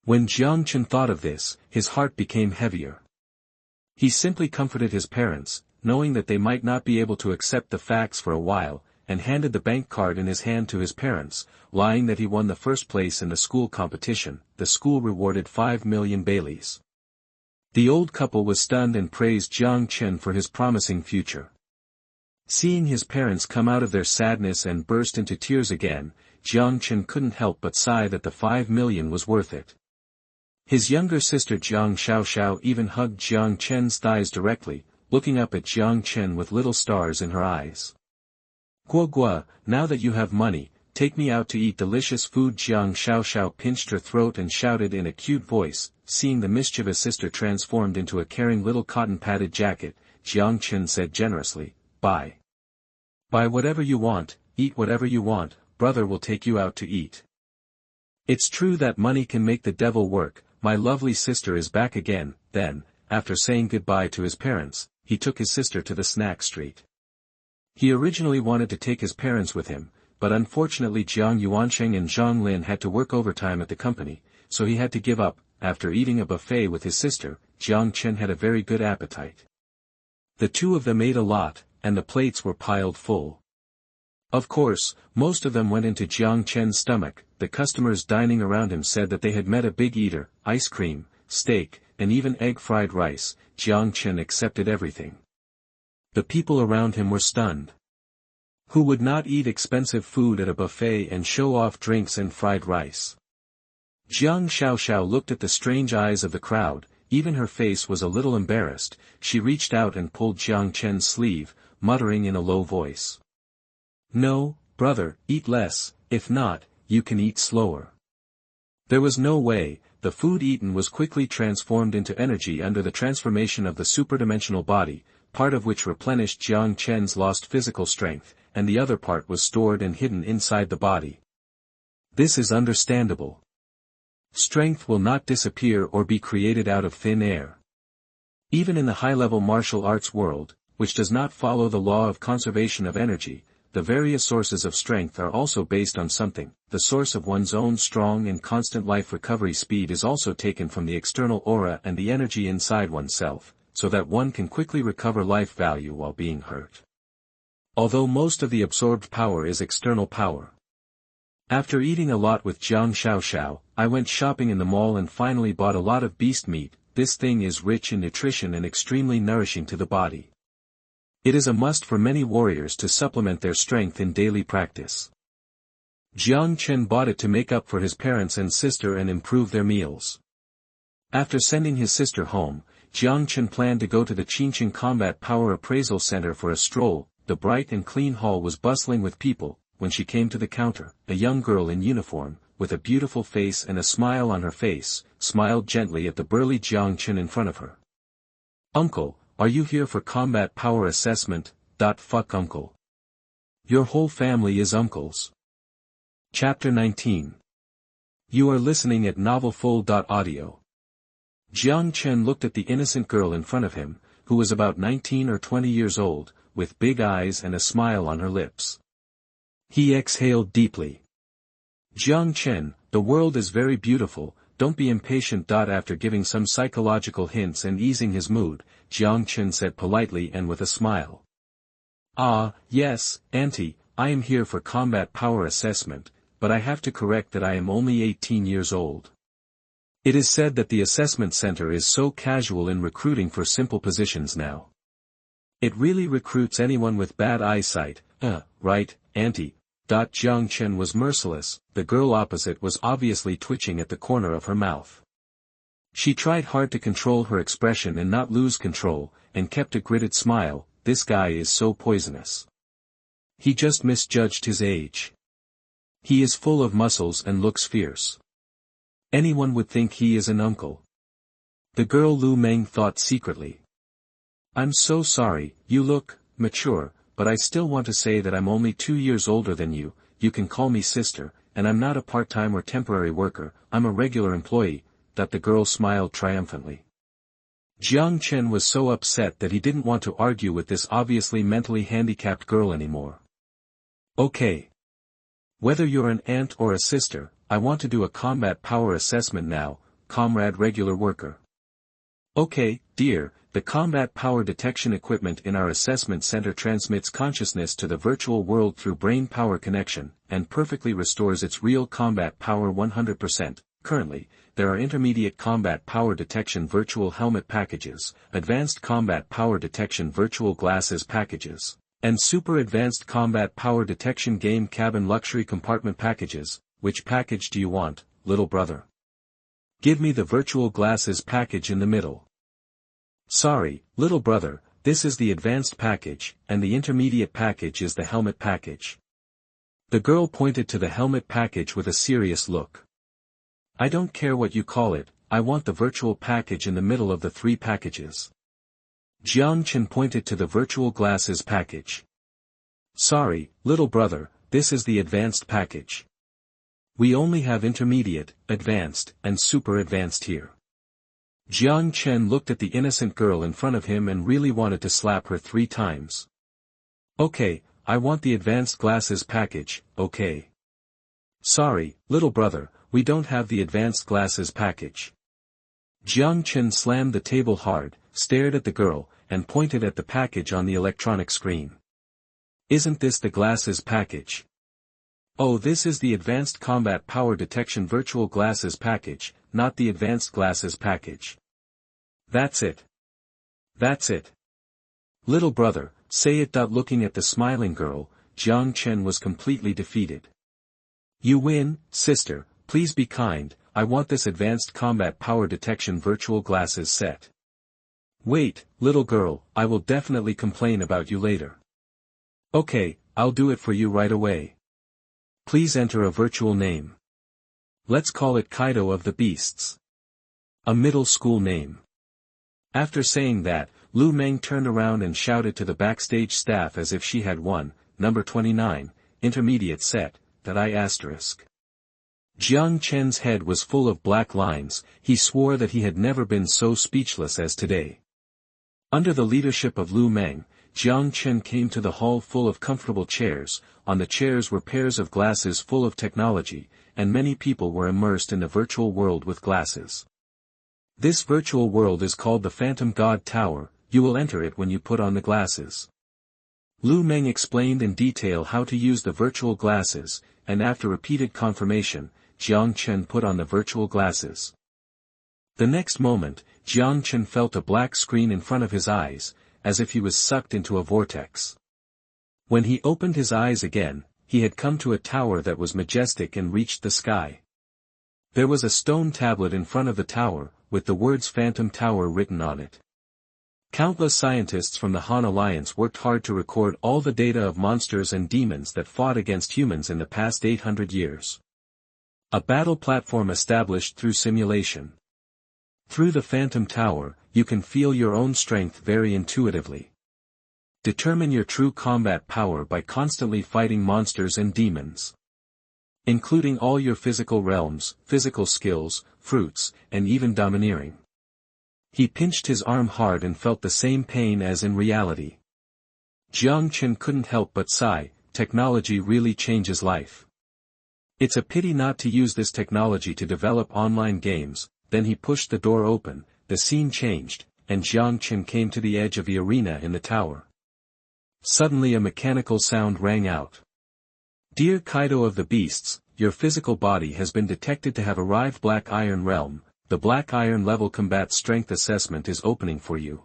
When Jiang Chen thought of this, his heart became heavier. He simply comforted his parents, knowing that they might not be able to accept the facts for a while, and handed the bank card in his hand to his parents, lying that he won the first place in the school competition. The school rewarded 5 million baileys. The old couple was stunned and praised Jiang Chen for his promising future. Seeing his parents come out of their sadness and burst into tears again, Jiang Chen couldn't help but sigh that the 5 million was worth it. His younger sister Jiang Xiaoxiao even hugged Jiang Chen's thighs directly, looking up at Jiang Chen with little stars in her eyes. "Guo Guo, now that you have money, take me out to eat delicious food." Jiang Xiaoxiao pinched her throat and shouted in a cute voice. Seeing the mischievous sister transformed into a caring little cotton-padded jacket, Jiang Chen said generously, "Buy. Buy whatever you want, eat whatever you want, brother will take you out to eat." It's true that money can make the devil work. My lovely sister is back again. Then, after saying goodbye to his parents, he took his sister to the snack street. He originally wanted to take his parents with him, but unfortunately Jiang Yuansheng and Zhang Lin had to work overtime at the company, so he had to give up. After eating a buffet with his sister, Jiang Chen had a very good appetite. The two of them ate a lot, and the plates were piled full. Of course, most of them went into Jiang Chen's stomach. The customers dining around him said that they had met a big eater: ice cream, steak, and even egg fried rice. Jiang Chen accepted everything. The people around him were stunned. Who would not eat expensive food at a buffet and show off drinks and fried rice? Jiang Xiaoxiao looked at the strange eyes of the crowd. Even her face was a little embarrassed. She reached out and pulled Jiang Chen's sleeve, muttering in a low voice. "No, brother, eat less, if not, you can eat slower." There was no way. The food eaten was quickly transformed into energy under the transformation of the superdimensional body, part of which replenished Jiang Chen's lost physical strength, and the other part was stored and hidden inside the body. This is understandable. Strength will not disappear or be created out of thin air. Even in the high-level martial arts world, which does not follow the law of conservation of energy, the various sources of strength are also based on something. The source of one's own strong and constant life recovery speed is also taken from the external aura and the energy inside oneself, so that one can quickly recover life value while being hurt. Although most of the absorbed power is external power. After eating a lot with Jiang Xiaoxiao, I went shopping in the mall and finally bought a lot of beast meat. This thing is rich in nutrition and extremely nourishing to the body. It is a must for many warriors to supplement their strength in daily practice. Jiang Chen bought it to make up for his parents and sister and improve their meals. After sending his sister home, Jiang Chen planned to go to the Qinglong Combat Power Appraisal Center for a stroll. The bright and clean hall was bustling with people. When she came to the counter, a young girl in uniform, with a beautiful face and a smile on her face, smiled gently at the burly Jiang Chen in front of her. "Uncle, are you here for combat power assessment?" Fuck uncle. Your whole family is uncles. Chapter 19. You are listening at novelfull.audio. Jiang Chen looked at the innocent girl in front of him, who was about 19 or 20 years old, with big eyes and a smile on her lips. He exhaled deeply. "Jiang Chen, the world is very beautiful, don't be impatient." After giving some psychological hints and easing his mood, Jiang Chen said politely and with a smile. "Ah, yes, auntie, I am here for combat power assessment, but I have to correct that I am only 18 years old. It is said that the assessment center is so casual in recruiting for simple positions now. It really recruits anyone with bad eyesight, right, auntie?" Jiang Chen was merciless. The girl opposite was obviously twitching at the corner of her mouth. She tried hard to control her expression and not lose control, and kept a gritted smile. "This guy is so poisonous. He just misjudged his age. He is full of muscles and looks fierce. Anyone would think he is an uncle." The girl Lu Meng thought secretly. "I'm so sorry, you look mature, but I still want to say that I'm only 2 years older than you. You can call me sister, and I'm not a part-time or temporary worker, I'm a regular employee." The girl smiled triumphantly. Jiang Chen was so upset that he didn't want to argue with this obviously mentally handicapped girl anymore. "Okay. Whether you're an aunt or a sister, I want to do a combat power assessment now, comrade regular worker." "Okay, dear. The combat power detection equipment in our assessment center transmits consciousness to the virtual world through brain power connection, and perfectly restores its real combat power 100%. Currently, there are intermediate combat power detection virtual helmet packages, advanced combat power detection virtual glasses packages, and super advanced combat power detection game cabin luxury compartment packages. Which package do you want, little brother? Give me the virtual glasses package in the middle. Sorry, little brother, this is the advanced package, and the intermediate package is the helmet package. The girl pointed to the helmet package with a serious look. I don't care what you call it, I want the virtual package in the middle of the three packages. Jiang Chen pointed to the virtual glasses package. Sorry, little brother, this is the advanced package. We only have intermediate, advanced, and super advanced here. Jiang Chen looked at the innocent girl in front of him and really wanted to slap her 3 times. Okay, I want the advanced glasses package, okay. Sorry, little brother, we don't have the advanced glasses package. Jiang Chen slammed the table hard, stared at the girl, and pointed at the package on the electronic screen. Isn't this the glasses package? Oh, this is the advanced combat power detection virtual glasses package, not the advanced glasses package. That's it. That's it. Little brother, say it. Looking at the smiling girl, Jiang Chen was completely defeated. You win, sister, please be kind, I want this advanced combat power detection virtual glasses set. Wait, little girl, I will definitely complain about you later. Okay, I'll do it for you right away. Please enter a virtual name. Let's call it Kaido of the Beasts. A middle school name. After saying that, Lu Meng turned around and shouted to the backstage staff as if she had won, number 29, intermediate set, that I asterisk. Jiang Chen's head was full of black lines, he swore that he had never been so speechless as today. Under the leadership of Lu Meng, Jiang Chen came to the hall full of comfortable chairs, on the chairs were pairs of glasses full of technology, and many people were immersed in the virtual world with glasses. This virtual world is called the Phantom God Tower, you will enter it when you put on the glasses. Lu Meng explained in detail how to use the virtual glasses, and after repeated confirmation, Jiang Chen put on the virtual glasses. The next moment, Jiang Chen felt a black screen in front of his eyes, as if he was sucked into a vortex. When he opened his eyes again, he had come to a tower that was majestic and reached the sky. There was a stone tablet in front of the tower, with the words Phantom Tower written on it. Countless scientists from the Han Alliance worked hard to record all the data of monsters and demons that fought against humans in the past 800 years. A battle platform established through simulation. Through the Phantom Tower, you can feel your own strength very intuitively. Determine your true combat power by constantly fighting monsters and demons. Including all your physical realms, physical skills, fruits, and even domineering. He pinched his arm hard and felt the same pain as in reality. Jiang Chen couldn't help but sigh, technology really changes life. It's a pity not to use this technology to develop online games. Then he pushed the door open, the scene changed, and Jiang Chen came to the edge of the arena in the tower. Suddenly a mechanical sound rang out. Dear Kaido of the Beasts, your physical body has been detected to have arrived Black Iron Realm, the Black Iron level combat strength assessment is opening for you.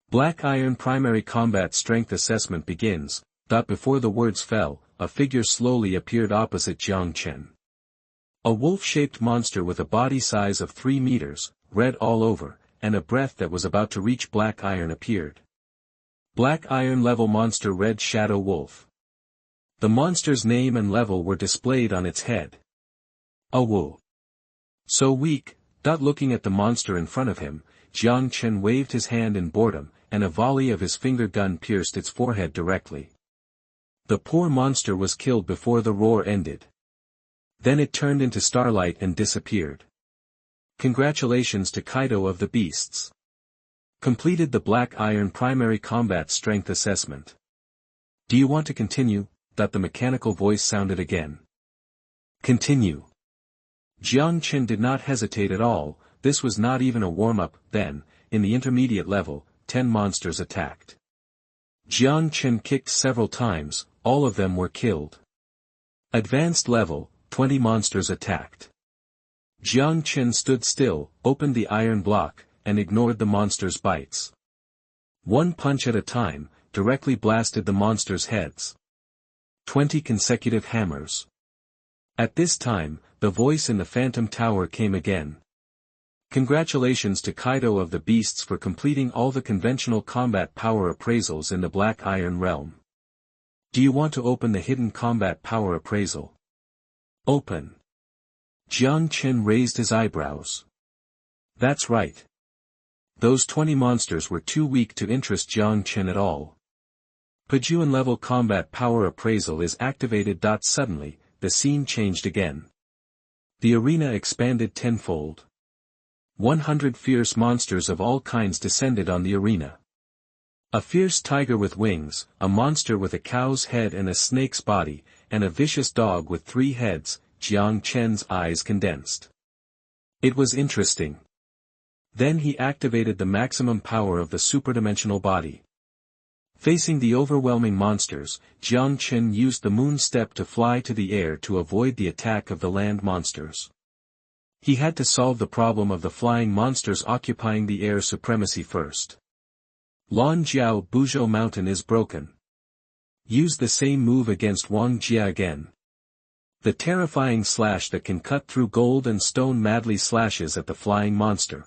Black Iron primary combat strength assessment begins. Before the words fell, a figure slowly appeared opposite Jiang Chen. A wolf-shaped monster with a body size of 3 meters, red all over, and a breath that was about to reach Black Iron appeared. Black Iron level monster Red Shadow Wolf. The monster's name and level were displayed on its head. A wolf. So weak. Looking at the monster in front of him, Jiang Chen waved his hand in boredom, and a volley of his finger gun pierced its forehead directly. The poor monster was killed before the roar ended. Then it turned into starlight and disappeared. Congratulations to Kaido of the Beasts. Completed the Black Iron primary combat strength assessment. Do you want to continue? The mechanical voice sounded again. Continue. Jiang Chen did not hesitate at all, this was not even a warm-up. Then, in the intermediate level, 10 monsters attacked. Jiang Chen kicked several times, all of them were killed. Advanced level, 20 monsters attacked. Jiang Chen stood still, opened the iron block, and ignored the monster's bites. One punch at a time, directly blasted the monster's heads. 20 consecutive hammers. At this time, the voice in the Phantom Tower came again. Congratulations to Kaido of the Beasts for completing all the conventional combat power appraisals in the Black Iron Realm. Do you want to open the hidden combat power appraisal? Open. Jiang Chen raised his eyebrows. That's right. Those 20 monsters were too weak to interest Jiang Chen at all. Pajuan level combat power appraisal is activated. Suddenly, the scene changed again. The arena expanded tenfold. 100 fierce monsters of all kinds descended on the arena. A fierce tiger with wings, a monster with a cow's head and a snake's body, and a vicious dog with 3 heads. Jiang Chen's eyes condensed. It was interesting. Then he activated the maximum power of the superdimensional body. Facing the overwhelming monsters, Jiang Chen used the moon step to fly to the air to avoid the attack of the land monsters. He had to solve the problem of the flying monsters occupying the air supremacy first. Lan Jiao Buzhou Mountain is broken. Use the same move against Wang Jia again. The terrifying slash that can cut through gold and stone madly slashes at the flying monster.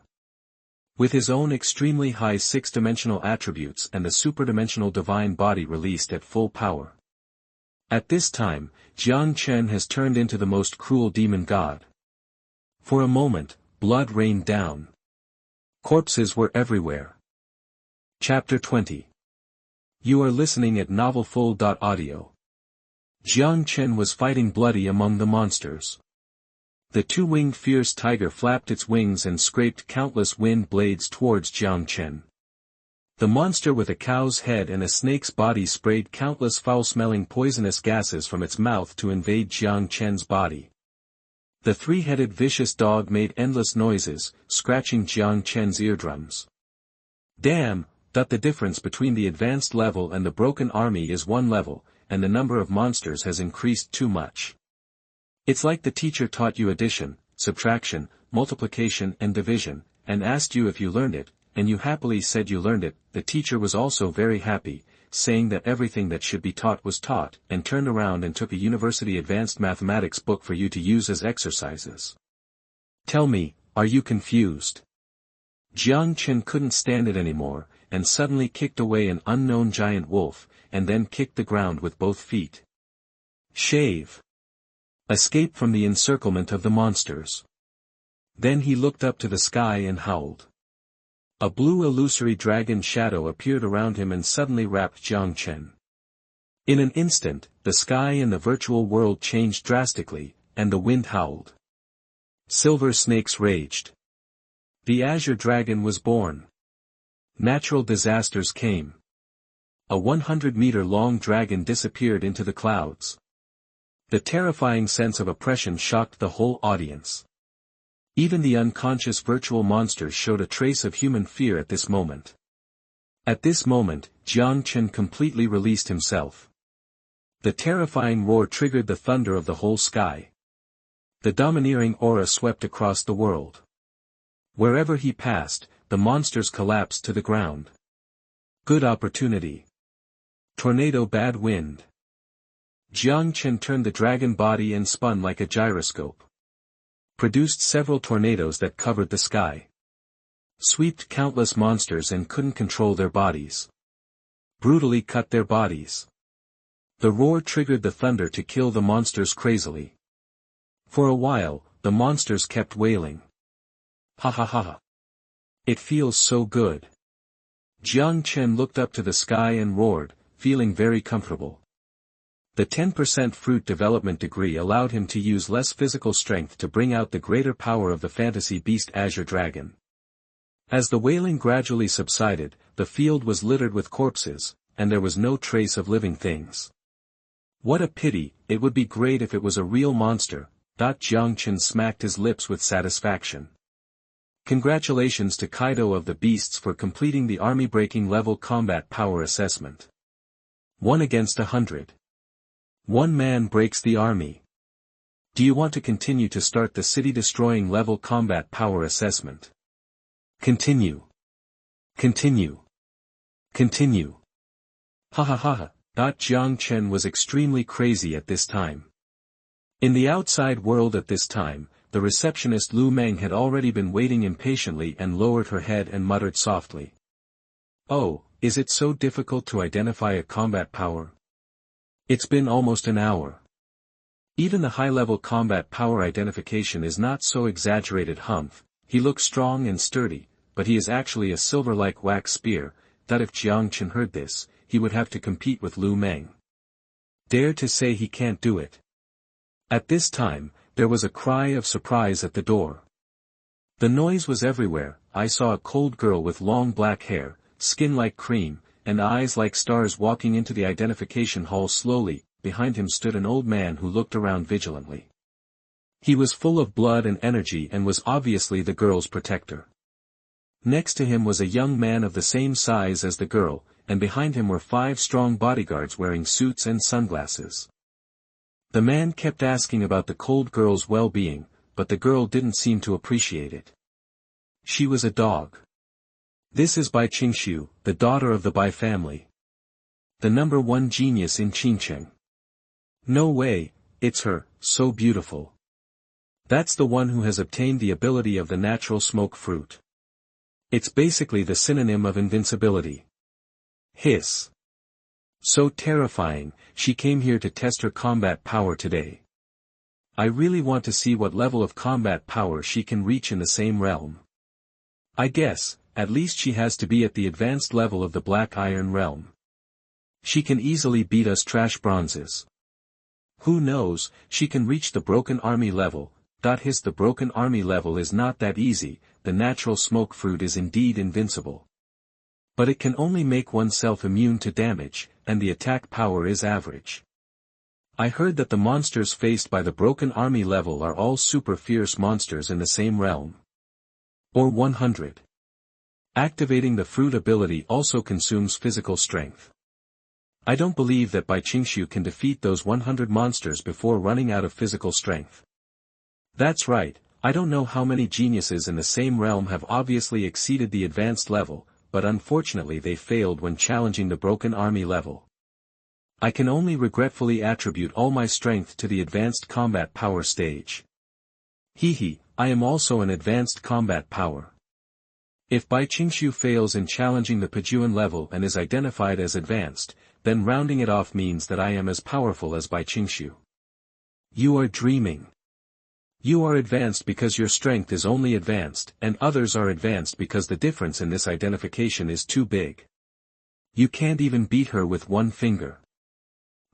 With his own extremely high 6-dimensional attributes and the superdimensional divine body released at full power. At this time, Jiang Chen has turned into the most cruel demon god. For a moment, blood rained down. Corpses were everywhere. Chapter 20. You are listening at novelfull.audio. Jiang Chen was fighting bloody among the monsters. The 2-winged fierce tiger flapped its wings and scraped countless wind blades towards Jiang Chen. The monster with a cow's head and a snake's body sprayed countless foul-smelling poisonous gases from its mouth to invade Jiang Chen's body. The 3-headed vicious dog made endless noises, scratching Jiang Chen's eardrums. Damn, the difference between the advanced level and the broken army is 1 level, and the number of monsters has increased too much. It's like the teacher taught you addition, subtraction, multiplication and division, and asked you if you learned it, and you happily said you learned it. The teacher was also very happy, saying that everything that should be taught was taught, and turned around and took a university advanced mathematics book for you to use as exercises. Tell me, are you confused? Jiang Chen couldn't stand it anymore, and suddenly kicked away an unknown giant wolf, and then kicked the ground with both feet. Shave. Escape from the encirclement of the monsters. Then he looked up to the sky and howled. A blue illusory dragon shadow appeared around him and suddenly wrapped Jiang Chen. In an instant, the sky in the virtual world changed drastically, and the wind howled. Silver snakes raged. The azure dragon was born. Natural disasters came. A 100-meter-long dragon disappeared into the clouds. The terrifying sense of oppression shocked the whole audience. Even the unconscious virtual monsters showed a trace of human fear at this moment. At this moment, Jiang Chen completely released himself. The terrifying roar triggered the thunder of the whole sky. The domineering aura swept across the world. Wherever he passed, the monsters collapsed to the ground. Good opportunity. Tornado bad wind. Jiang Chen turned the dragon body and spun like a gyroscope. Produced several tornadoes that covered the sky. Swept countless monsters and couldn't control their bodies. Brutally cut their bodies. The roar triggered the thunder to kill the monsters crazily. For a while, the monsters kept wailing. Ha ha ha ha. It feels so good. Jiang Chen looked up to the sky and roared, feeling very comfortable. The 10% fruit development degree allowed him to use less physical strength to bring out the greater power of the fantasy beast Azure Dragon. As the wailing gradually subsided, the field was littered with corpses, and there was no trace of living things. What a pity, it would be great if it was a real monster. Jiang Chen smacked his lips with satisfaction. Congratulations to Kaido of the Beasts for completing the army-breaking level combat power assessment. 1 against 100. One man breaks the army. Do you want to continue to start the city-destroying level combat power assessment? Continue. Continue. Continue. Ha ha ha ha. Jiang Chen was extremely crazy at this time. In the outside world at this time, the receptionist Lu Meng had already been waiting impatiently and lowered her head and muttered softly. Oh, is it so difficult to identify a combat power? It's been almost an hour. Even the high-level combat power identification is not so exaggerated. Humph, he looks strong and sturdy, but he is actually a silver-like wax spear, that if Jiang Chen heard this, he would have to compete with Lu Meng. Dare to say he can't do it. At this time, there was a cry of surprise at the door. The noise was everywhere. I saw a cold girl with long black hair, skin like cream, and eyes like stars walking into the identification hall slowly. Behind him stood an old man who looked around vigilantly. He was full of blood and energy and was obviously the girl's protector. Next to him was a young man of the same size as the girl, and behind him were 5 strong bodyguards wearing suits and sunglasses. The man kept asking about the cold girl's well-being, but the girl didn't seem to appreciate it. She was a dog. This is Bai Qingshu, the daughter of the Bai family. The #1 genius in Qinglong. No way, it's her, so beautiful. That's the one who has obtained the ability of the natural smoke fruit. It's basically the synonym of invincibility. Hiss. So terrifying, she came here to test her combat power today. I really want to see what level of combat power she can reach in the same realm. I guess, at least she has to be at the advanced level of the Black Iron realm. She can easily beat us trash bronzes. Who knows, she can reach the Broken Army level. Hiss, the Broken Army level is not that easy. The natural smoke fruit is indeed invincible. But it can only make oneself immune to damage, and the attack power is average. I heard that the monsters faced by the Broken Army level are all super fierce monsters in the same realm. Or 100. Activating the fruit ability also consumes physical strength. I don't believe that Bai Qingshu can defeat those 100 monsters before running out of physical strength. That's right, I don't know how many geniuses in the same realm have obviously exceeded the advanced level, but unfortunately they failed when challenging the Broken Army level. I can only regretfully attribute all my strength to the advanced combat power stage. Hehe, I am also an advanced combat power. If Bai Qingshu fails in challenging the Pejuan level and is identified as advanced, then rounding it off means that I am as powerful as Bai Qingshu. You are dreaming. You are advanced because your strength is only advanced, and others are advanced because the difference in this identification is too big. You can't even beat her with one finger.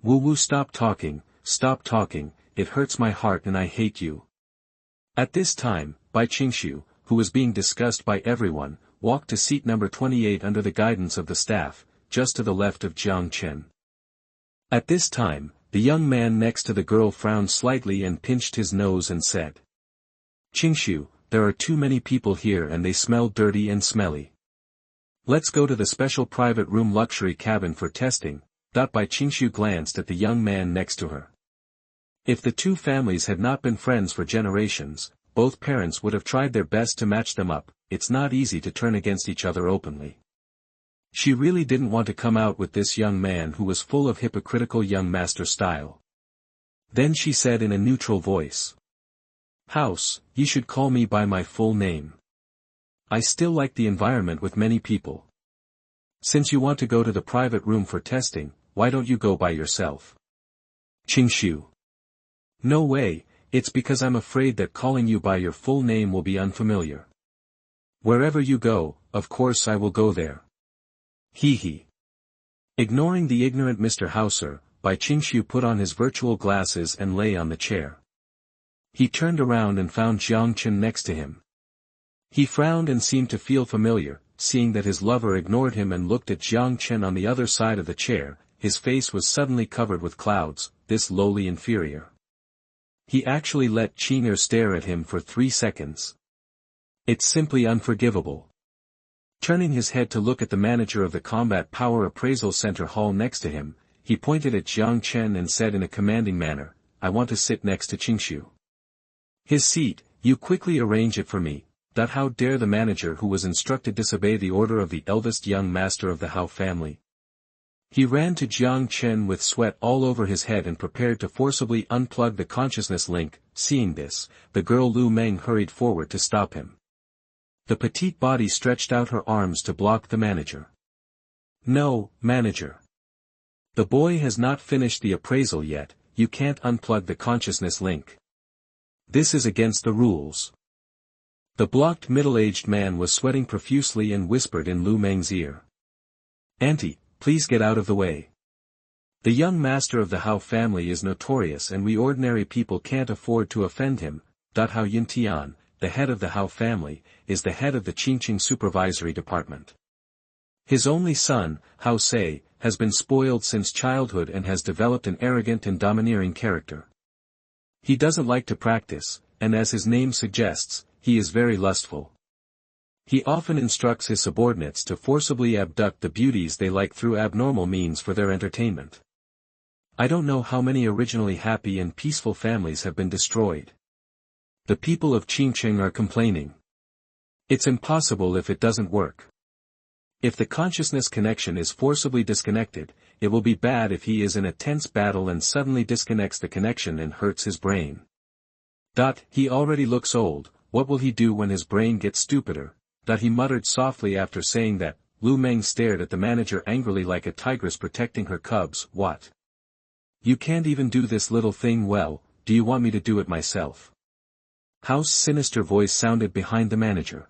Woo-woo, stop talking, it hurts my heart and I hate you. At this time, Bai Qingshu, who was being discussed by everyone, walked to seat number 28 under the guidance of the staff, just to the left of Jiang Chen. At this time, the young man next to the girl frowned slightly and pinched his nose and said, Qingshu, there are too many people here and they smell dirty and smelly. Let's go to the special private room luxury cabin for testing. Bai Qingshu glanced at the young man next to her. If the two families had not been friends for generations, both parents would have tried their best to match them up. It's not easy to turn against each other openly. She really didn't want to come out with this young man who was full of hypocritical young master style. Then she said in a neutral voice. House, you should call me by my full name. I still like the environment with many people. Since you want to go to the private room for testing, why don't you go by yourself? Qingshu. No way, it's because I'm afraid that calling you by your full name will be unfamiliar. Wherever you go, of course I will go there. He. Ignoring the ignorant Mr. Hauser, Bai Qingshu put on his virtual glasses and lay on the chair. He turned around and found Jiang Chen next to him. He frowned and seemed to feel familiar, seeing that his lover ignored him and looked at Jiang Chen on the other side of the chair. His face was suddenly covered with clouds, this lowly inferior. He actually let Qing'er stare at him for 3 seconds. It's simply unforgivable. Turning his head to look at the manager of the Combat Power Appraisal Center hall next to him, he pointed at Jiang Chen and said in a commanding manner, I want to sit next to Qingshu. His seat, you quickly arrange it for me. How dare the manager who was instructed disobey the order of the eldest young master of the Hao family? He ran to Jiang Chen with sweat all over his head and prepared to forcibly unplug the consciousness link. Seeing this, the girl Lu Meng hurried forward to stop him. The petite body stretched out her arms to block the manager. No, manager. The boy has not finished the appraisal yet, you can't unplug the consciousness link. This is against the rules. The blocked middle-aged man was sweating profusely and whispered in Lu Meng's ear. Auntie, please get out of the way. The young master of the Hao family is notorious and we ordinary people can't afford to offend him. Hao Yintian, the head of the Hao family, is the head of the Qingqing supervisory department. His only son, Hao Sei, has been spoiled since childhood and has developed an arrogant and domineering character. He doesn't like to practice, and as his name suggests, he is very lustful. He often instructs his subordinates to forcibly abduct the beauties they like through abnormal means for their entertainment. I don't know how many originally happy and peaceful families have been destroyed. The people of Qingqing are complaining. It's impossible if it doesn't work. If the consciousness connection is forcibly disconnected, it will be bad if he is in a tense battle and suddenly disconnects the connection and hurts his brain. He already looks old, what will he do when his brain gets stupider? He muttered softly after saying that. Lu Meng stared at the manager angrily like a tigress protecting her cubs. What? You can't even do this little thing well, do you want me to do it myself? Hao's sinister voice sounded behind the manager.